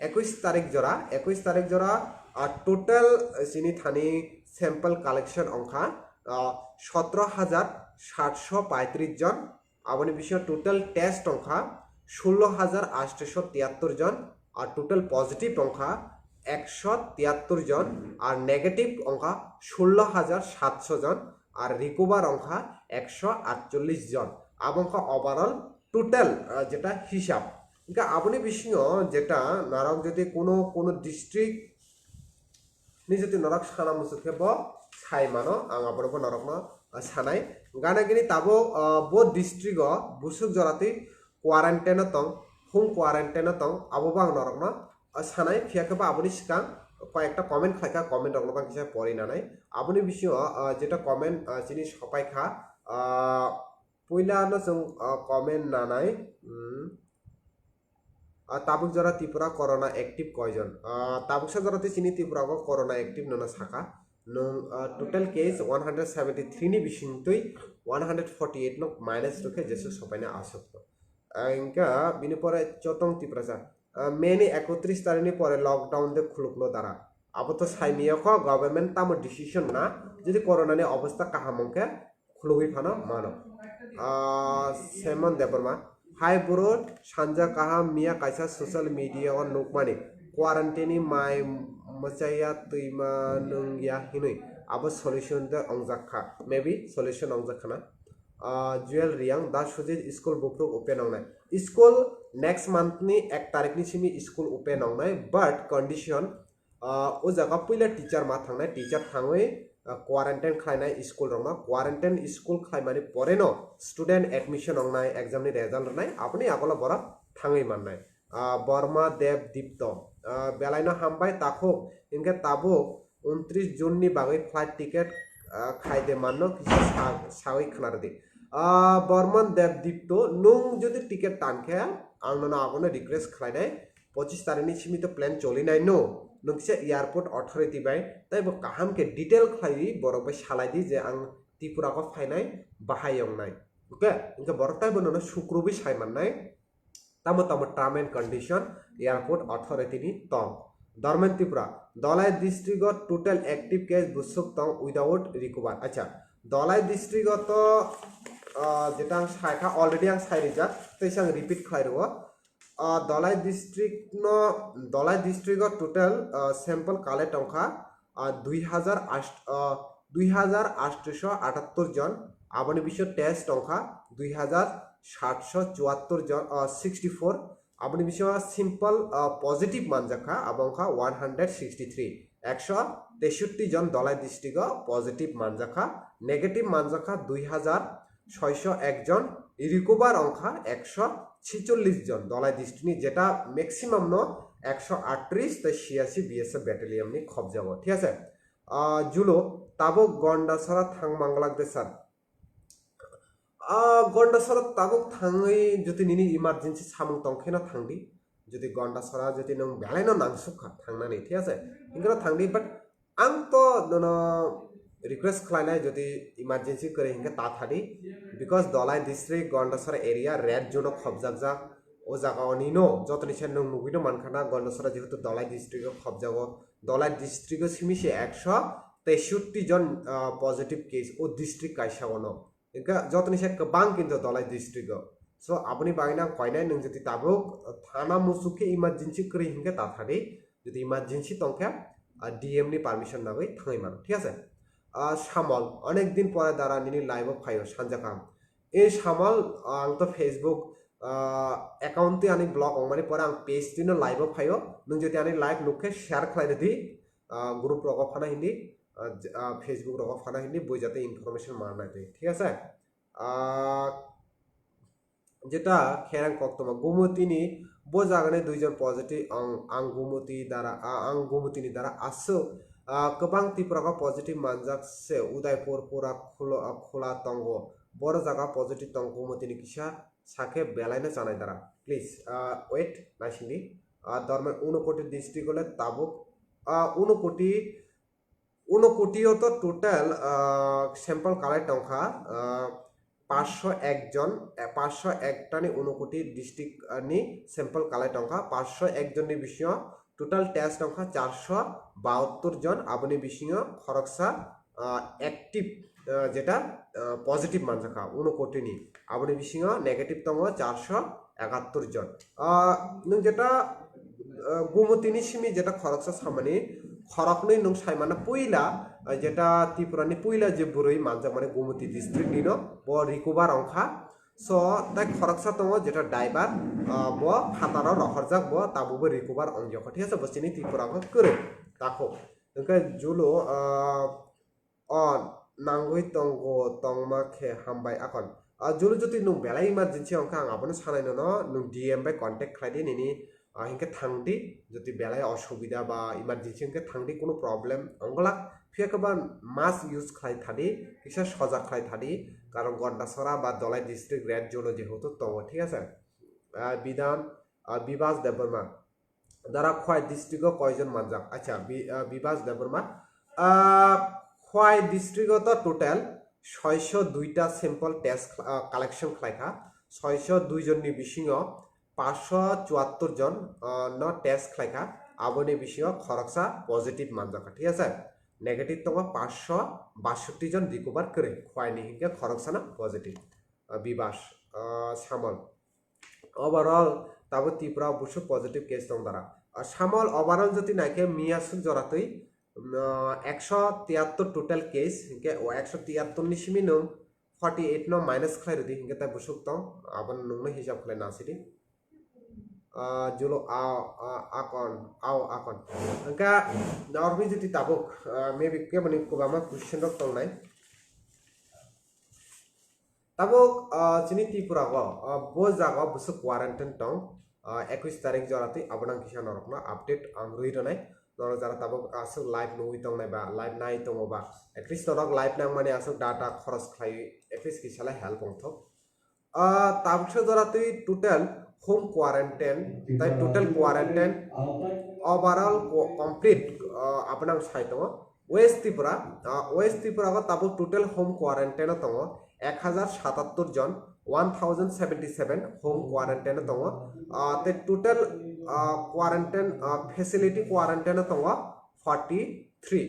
21 तारिख जरा total सिनी थानी sample collection अंका 17,735 जन आबनि विषय total test अंका 16,873 जन और total positive अंका 173 जन और नेगेटिव अंका 16,700 जन और रिकवर अंका 148 जन आबंका ओवरऑल टोटल जेटा हिसाब इनका आबनि बिसिङो जेटा नारक जदि कोनो डिस्ट्रिक्ट नि जदि नरक साना मुसुखे ब साइ मानो आं आपनको नरकनो सानाय गानागिनि ताबो बो डिस्ट्रिक्ट बुसुक जराति क्वारंटाइन तंग होम क्वारंटाइन तंग आबोबा आं नरकनो सानाय फियाखबा आबनि सिगां कयेकटा कमेन्ट खायका कमेन्ट रगनो बांकिसा परिनानै आबनि बिसिङो जेटा कमेन्ट जिनि सपायखा पहिलानो जों कमेन्ट नानाय ताबुक जरा त्रिपुरा कोरोना एक्टिव कयजन ताबुकसा जराते सिनी त्रिपुरा को कोरोना एक्टिव नना साका नों टोटल केस 173 नि बिसिंतै 148 नो माइनस रखे जेसु सपायना आसक्त इनका बिनि परे चतंग त्रिपुरा मेनि 31 तारिखनि परे लकडाउन दे खुलुकलो दारा अब तो साइनियाखो गभर्नमेंट ताम डिसिजन ना जदि कोरोना नि अवस्था काहामंके खुलुगै फानो मानो सेमन देबरमा हाय ब्रो सानजा काहा मिया कायसा सोशल मीडिया और नोकमानि क्वारंटाइनि माय मचाया तैमा नंगिया हिनै अब सल्यूशन द अंजाखा मे बी सल्यूशन अंजाखाना जुएल रियांग दा सुजित स्कूल बुकरुक ओपन आंनाय स्कूल नेक्स्ट मंथ नि 1 तारिख नि सिमी स्कूल ओपन आंनाय बट कंडीशन ओ जगह पहिले टीचर मा थांनाय टीचर थाङै क्वारंटाइन खालायनाय स्कूल रंना क्वारंटाइन स्कूल खालायमानि परे न स्टूडेंट एडमिशन अंनाय एग्जाम नि रिजल्ट रनाय आपनि आगला बरा थाङै माननाय बर्मा देव दीप्त बेलायनो हामबाय ताखो इनके ताबो 29 जून नि बागै फ्लाइट टिकेट खायदे माननो किसी सावै खनारदि बर्मन देव दीप्त नों जदि टिकेट तानखे आंनो आगनो रिक्वेस्ट खालायनाय 25 तारिख नि सिमी तो प्लान चलिनाय नो नोंसे एयारपोर्ट अथॉरिटी बाय तैबो काहाम के डिटेल खायि बरक सालायदि जे आं त्रिपुरा को फायनाय बाहायंनाय ओके इनका बरताय बनो शुक्रबि सायमाननाय तामो term and condition airport authority नि तंग धर्मेन Tripura Dhalai district total active case बुसुक तंग विदाउट रिकवर अच्छा दलाई डिस्ट्रिक्ट तो जेटा आं सायखा अलरेडी आं सायरिजा तैसां रिपीट खायरो Dhalai district total sample collect अंका 2878 जन आबनि विषय टेस्ट अंका 2774 जन 64 आबनि विषय सिंपल पॉजिटिव मानजाखा आबंका 163 163 जन दलाई डिस्ट्रिक्ट पॉजिटिव मानजाखा नेगेटिव मानजाखा 2601 जन रिकवर अंका 146 जन दलाई डिस्ट्रिक्ट जेटा मैक्सिमाम नो 138 तो 86 बीएसएफ बैटालियन नि खबजाबो ठीक আছে जुलो ताबो गंडासरा थांग मांगलाक दे सर गंडासरा ताबो थांगै जति निनि इमार्जेंसी सामुं तंखेना थांदि जति गंडासरा जति नों बेलायनो नांसुखा थांनानै ठीक আছে इंगरा थांदि बाट आं तो दनो रिक्वेस्ट खालायनाय जदि इमार्जेंसी करे हिंगे ता थादि because Dhalai district Gandacherra area red zone खबजागजा ओ जागा अनिनो जतनि से नों नुबिनो मानखाना गंडासरा जेहेतु दलाई डिस्ट्रिक्ट खबजागो दलाई डिस्ट्रिक्ट सिमिसे 163 जन पॉजिटिव केस ओ डिस्ट्रिक्ट कायसागनो इनका जतनि से गोबां किन्तु दलाई डिस्ट्रिक्ट सो आपनि बायना कयनाय नों जदि ताबो थाना मुसुखे इमार्जेंसी करे हिंगे ता थादि जदि इमार्जेंसी तंखे डीएम नि परमिशन नागै थाङै मान ठीक আছে সামল অনেক দিন পরে দ্বারা নিনি লাইভ ফাইও সানজাকাম এই সামল আং তো ফেসবুক একাউন্টে আনি ব্লগ মানে পরে আং পেজ দিন লাইভ ফাইও নों যদি আনি লাইভ নুকে শেয়ার খালাই দি গ্রুপ রগ ফানা হিন্দি ফেসবুক রগ ফানা হিন্দি বই যাতে ইনফরমেশন মারনা দে ঠিক আছে যেটা খেরাং কক্তমা গুমতিনি বো জাগানে দুইজন পজিটিভ আং গুমতিনি দ্বারা আসো गोबां त्रिपुरा पॉजिटिव मानजाक से उदयपुर पूरा खोला तंग बड़ जगह पॉजिटिव तंग गुमतिनि किसा साके बेलायनो जानाय दारा प्लीज वेट नाइसिंदी धर्म 59 डिस्ट्रिक्ट हले ताबुक 59 तो टोटल सैम्पल कालेक्ट टंका 501 जन 501 टानि 59 डिस्ट्रिक्ट नि सैम्पल कालेक्ट टंका 501 जन नि विषय टोटल टेस्ट टंका 472 जन आबनि विषय खरकसा एक्टिव जेटा पॉजिटिव मानजाखा 59 नि आबनि विषय नेगेटिव तंग 471 जन नों जेटा गुमतिनि सिमि जेटा खरकसा सामानि खरकनै नों साइमाना पुइला जेटा त्रिपुरानि पुइला जे बुरै मानजा माने गुमति डिस्ट्रिक्ट निनो ब रिकभार अंखा सो ताई खरकसा तंग जेटा ड्राइवर ब फातारा रहरजाक ब ताबुबो रिकभार अंजख ठीक আছে बसिनि त्रिपुराखौ करे ताखौ ओंखाय जुलो नांगै तंगो तंगमा खे हामबाय आकन जुलो जति नुं बेलाय इमार्जेन्सि अंखा आं आबनो सानायनो न नुं डीएम बाय कांटेक्ट खालायदि निनि हिंके थांदि जति बेलाय असुबिधा बा इमार्जेन्सि हिंके थांदि कोनो प्रॉब्लम अंगला फियाकबा मास यूज खालाय थादि किसा सजा खालाय थादि कारण गन्डासरा बा दलाय डिस्ट्रिक्ट रेड जोन जेहेतु तंग ठीक আছে বিধান বিবাস দেববর্মা দ্বারা খয় ডিস্ট্রিক্ট কয়জন মানজাক আচ্ছা বিবাস দেববর্মা খয় ডিস্ট্রিক্ট তো টোটাল 602টা স্যাম্পল টেস্ট কালেকশন খালাইখা 602 জনनि बिसिङाव 574 জন ন টেস্ট খালাইখা আবনি बिसिङाव खरकसा पॉजिटिव मानजाखा ঠিক আছে नेगेटिव तंग 562 जन रिकभार करे खयनि हिंके खरकसाना पॉजिटिव बिबास सामल ओवरऑल ताबो त्रिपुरा बुसु पॉजिटिव केस दं दारा सामल ओवरऑल जति नायके मियासुक जरातै 173 टोटल केस हिंके 173 नि सिमि नं 48 नो माइनस खालाय रदि हिंके ता बुसुक दं आबन नंनो हिसाब खालाय नासिदि जुलो आकन अंका नॉर्मी जति ताबुक मे बि के बनि कोबामा क्वेश्चन रक तंनाय ताबुक चिनि त्रिपुरा बो जागा बुसु क्वारंटाइन टं 21 तारिख जराति आबनां किसा नरकना अपडेट आं रुइरनाय नर जरा ताबुक आसु लाइव नुइ तंनाय बा लाइव नाय तंगबा एटलिस्ट नरक लाइव नां माने आसु डाटा खरच खाय एटलिस्ट किसाला हेल्प अंथो ताबुक जराति टोटल होम क्वारंटाइन ताई टोटल क्वारंटाइन ओवरऑल कंप्लीट आपनां साइट वेस्ट त्रिपुरा को ताबुक टोटल होम क्वारंटाइन दङ 1077 जन 1077 होम क्वारंटाइन दङ ते टोटल क्वारंटाइन फैसिलिटी क्वारंटाइन दङ 43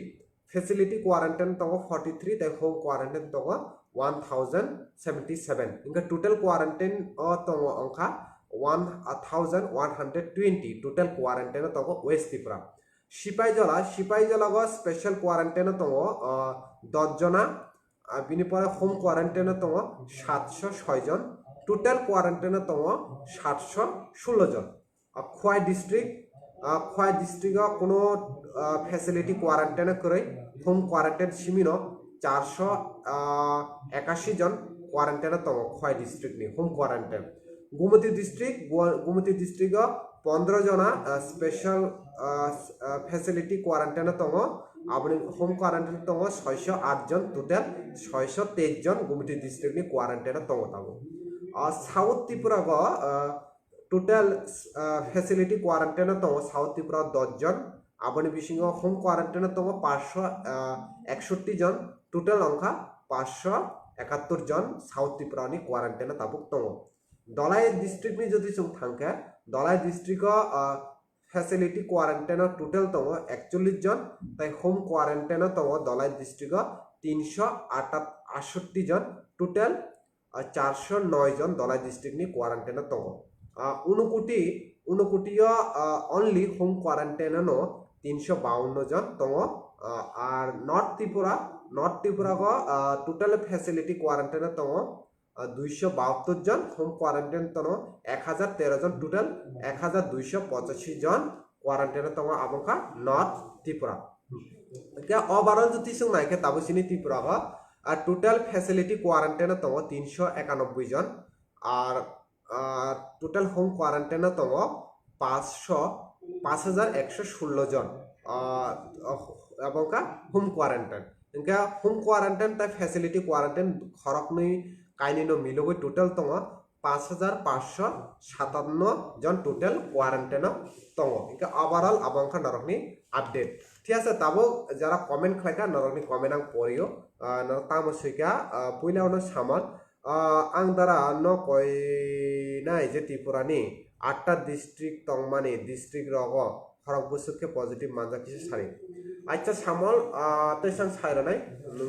फैसिलिटी क्वारंटाइन दङ 43 ते होम क्वारंटाइन दङ 1077 इनका टोटल क्वारंटाइन दङ अंका 1120 टोटल क्वारंटाइन दङ वेस्ट त्रिपुरा सिपाहीजला को स्पेशल क्वारंटाइन दङ 10 जना बिनि परे होम क्वारंटाइन दङ 706 जन टोटल क्वारंटाइन दङ 716 जन खवाई डिस्ट्रिक्ट कोनो फैसिलिटी क्वारंटाइन करे होम क्वारंटाइन सिमिनो 481 जन क्वारंटाइन दङ खवाई डिस्ट्रिक्ट नि होम क्वारंटाइन गुमति डिस्ट्रिक्ट 15 जना स्पेशल फैसिलिटी क्वारंटाइन दङ आबनि होम क्वारंटाइन दङ 608 जन टोटल 623 जन गुमति डिस्ट्रिक्ट नि क्वारंटाइन दङ ताबो साउथ त्रिपुरा को टोटल फैसिलिटी क्वारंटाइन दङ साउथ त्रिपुरा 10 जन आबनि बिसिङाव होम क्वारंटाइन दङ 561 जन टोटल अंका 571 जन साउथ त्रिपुरा नि क्वारंटाइन ताबुक दङ दलाय डिस्ट्रिक्ट नि जदि जों थांके दलाय डिस्ट्रिक्ट फैसिलिटी क्वारंटाइन टोटल दङ 41 जन ताई होम क्वारंटाइन दङ दलाय डिस्ट्रिक्ट 368 जन टोटल 409 जन दलाय डिस्ट्रिक्ट नि क्वारंटाइन दङ 59 ओनली होम क्वारंटाइन नो 352 जन दङ आर north Tripura North Tripura go total facility quarantine tongo 272 জন হোম কোয়ারেন্টাইন তনো 1013 জন টোটাল 1285 জন কোয়ারেন্টাইন তনো আবংকা নর্থ ত্রিপুরা কে ওভারঅল যদি সং নাইকে তাবসিনি ত্রিপুরা গো টোটাল ফ্যাসিলিটি কোয়ারেন্টাইন তনো 391 জন আর টোটাল হোম কোয়ারেন্টাইন তনো 5116 জন আবংকা হোম কোয়ারেন্টাইন ইনকা হোম কোয়ারেন্টাইন তা ফ্যাসিলিটি কোয়ারেন্টাইন খরকনি কাইনিনো মিলগৈ টোটাল তङ 5557 জন টোটাল কোয়ারেন্টাইন তङ ইনকা ওভারঅল আবংখা নরকনি আপডেট ঠিক আছে তাবো যারা কমেন্ট খাইকা নরকনি কমেন্ট আং পড়িও নর তামো সুইকা পইলাওনো সামল আং দ্বারা ন কই নাই যে ত্রিপুরানি 8টা ডিস্ট্রিক্ট তংমানি ডিস্ট্রিক্ট রগ খরক বুসুকে পজিটিভ মানজা কিছু সারি আচ্ছা সামল তেসাং সাইরানাই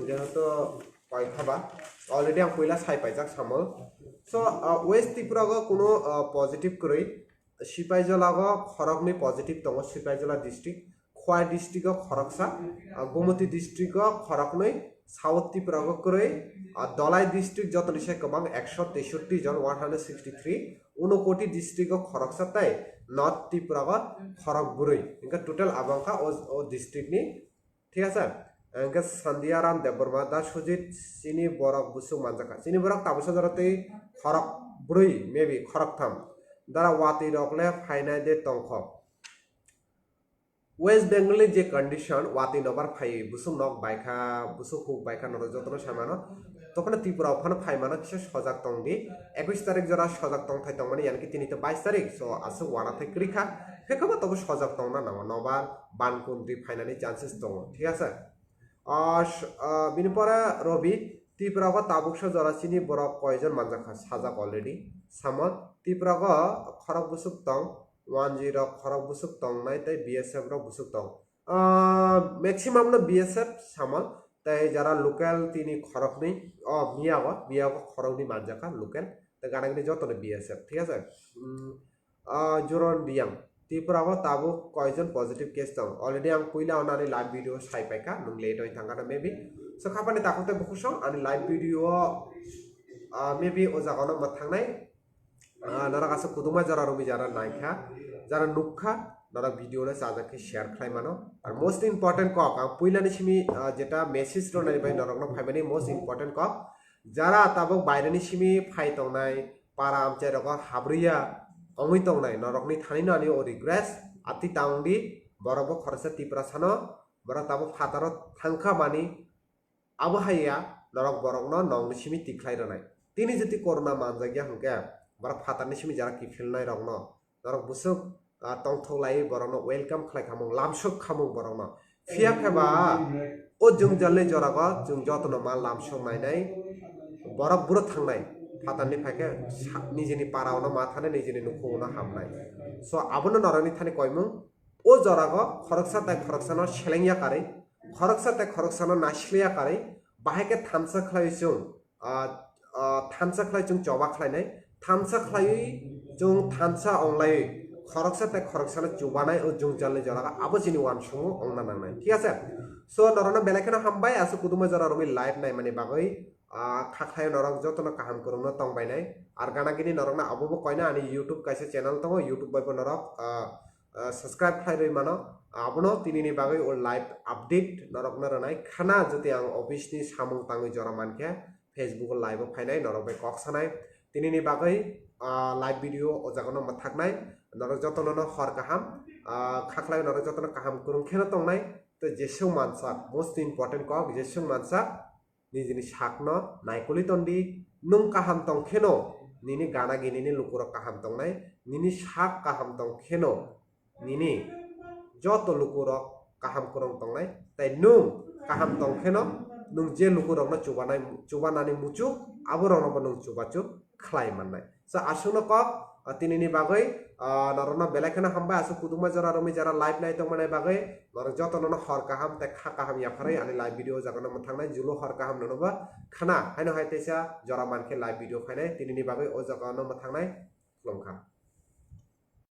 যেহেতু কয় খাবা অলরেডি আং পইলা সাই পাইজাক সামল সো ওয়েস্ট ত্রিপুরা গো কোনো পজিটিভ কই সিপাইজলা গো খরকনি পজিটিভ তং সিপাইজলা ডিস্ট্রিক্ট খোয়াই ডিস্ট্রিক্ট খরকসা গোমতি ডিস্ট্রিক্ট খরকনই সাউথ ত্রিপুরা গো কই দলাই ডিস্ট্রিক্ট যত নিশে কবাং 163 জন 163 উনকোটি ডিস্ট্রিক্ট খরকসা তাই নর্থ ত্রিপুরা গো খরক বুরই ইনকা টোটাল আবংকা ও ডিস্ট্রিক্ট নি ঠিক আছে ইনকা সন্ধিয়ারাম দেববর্মা দা সুজিত চিনি বরক বুসু মানজাকা চিনি বরক তাবসা জরতে খরক বুরই মেবি খরক থাম দ্বারা ওয়াতি রকলে ফাইনাই দে তংখ ওয়েস্ট বেঙ্গল যে কন্ডিশন ওয়াতি নবার ফাই বুসু নক বাইখা বুসু হুক বাইখা নর যতন সামানো তখন ত্রিপুরা ওখানে ফাইমানো কিছু সজাগ তং দি 21 তারিখ যারা সজাগ তং থাই তং মানে ইয়ানকি তিনি তো 22 তারিখ সো আসু ওয়ানা থাই ক্রিখা ফেকবা তবে সজাগ তং না নামা নবার বানকুন্দ্রি ফাইনানি চান্সেস দङ ঠিক আছে বিনিপরে রবি ত্রিপুরা গো তাবুকসা জরাচিনি বরক কয়জন মানজাখা সাজাক অলরেডি সামল ত্রিপুরা গো খরক বুসুক তং 10 খরক বুসুক তং নাই তাই বিএসএফ র বুসুক তং ম্যাক্সিমাম ন বিএসএফ সামল তাই যারা লোকাল তিনি খরক নেই মিয়াগো খরকনি মানজাখা লোকাল তাই গানাগনি যতনে বিএসএফ ঠিক আছে জোরন দিয়াং ত্রিপুরা গো তাবুক কয়জন পজিটিভ কেস দং অলরেডি আং পইলা অনানি লাইভ ভিডিও সাই পাইকা নং লেট হই থাঙ্গানা মেবি সো খাপানি তাকতে বকুসং আনি লাইভ ভিডিও মেবি ও জাগানো मा थांनाय नरक आसा कुदुमा जरा रबि जरा नायखा जरा नुखा नरक भिडियो ने साजाके शेयर खालाय मानो और मोस्ट इम्पोर्टेंट कक आं पुइलानि सिमी जेटा मेसेज रनाय बाय नरक न फाइमानि मोस्ट इम्पोर्टेंट कक जरा ताबक बायरानि सिमी फाइ तंनाय पारा आमचे रक हाब्रिया अमि तंनाय नरकनि थानिनो आनि ओ रिग्रेस आति तांगदि बरबो खरसा टिप्रा सानो बर ताबो फातारो थांखा मानि आबो हाया नरक बरक न नंगनि सिमी तिख्लाय रनाय तिनि जति कोरोना मानजागिया हंके बर फातारनि सिमी जरा किफिलनाय रकन नरक बुसुक तंथौलाय बरन वेलकाम खालाय खामु लामसुक खामु बरन फिया फेबा ओ जों जल्ले जराग जों जतन मा लामसुक नायनाय बरक बुर थांनाय फातारनि फाके निजेनि पारावनो मा थाने निजेनि नुखौनो हामनाय सो आबनो नरनि थाने कयमु ओ जराग खरकसा ताय खरकसानो सेलेंया कारै खरकसा ताय खरकसानो नासलिया कारै बाहायके थामसा खालायजों थामसा खालायजों जबा खालायनाय थामसा खालायै जों थामसा अंलाय खरकसा ताय खरकसानो जुबानाय ओ जों जल्ले जरागा आबो जिनि वान समु अंना नांनाय ठीक আছে सो नरनो बेलेखनो हामबाय आसु कुदुमा जरा रबि लाइभ नाय माने बागै खाखाय नरक जतन काहाम करनो तंबायनाय आर गानागिनि नरकना आबोबो कयना आनि YouTube कायसे चैनल तंग YouTube बायबो नरक सब्सक्राइब खालाय मानो आबनो तिनिनि बागै ओ लाइभ अपडेट नरक नरनाय खाना जति आं अफिसनि सामुं ताङै जरा मानखे फेसबुक लाइभ फायनाय नरक बाय कक्सानाय तिनिनि बागै लाइभ भिडियो ओ जागनो मथाकनाय नरक जतन हर काहाम खाखलाय नरक जतन काहाम कुरुं खेनो तंनाय तो जेसौ मानसा मोस्ट इम्पोर्टेंट कक जेसौ मानसा निजिनि साकनो नायकलि तंदि नुं काहाम तं खेनो निनि गाना गिनिनि लुकुर काहाम तंनाय निनि साक काहाम तं खेनो निनि जत लुकुर काहाम कुरुं तंनाय ताय नुं काहाम तं खेनो नुं जे लुकुरक न चुबानानि मुचु आबोरनो नुं चुबाचु खलाय माननाय सो आसुनो कक तिनिनि बागै नरना बेलेखना हामबाय आसु कुदुमा जरा रमि जरा लाइभ नाय तंमानाय बागै नर जतननो हर काहाम ते खा काहाम याफारै आनि लाइभ भिडियो जागनो मथांनाय जुलो हर काहाम ननोबा खाना हायनो हायतेसा जरा मानखे लाइभ भिडियो फायनाय तिनिनि बागै ओ जागनो मथांनाय खुलुमखा।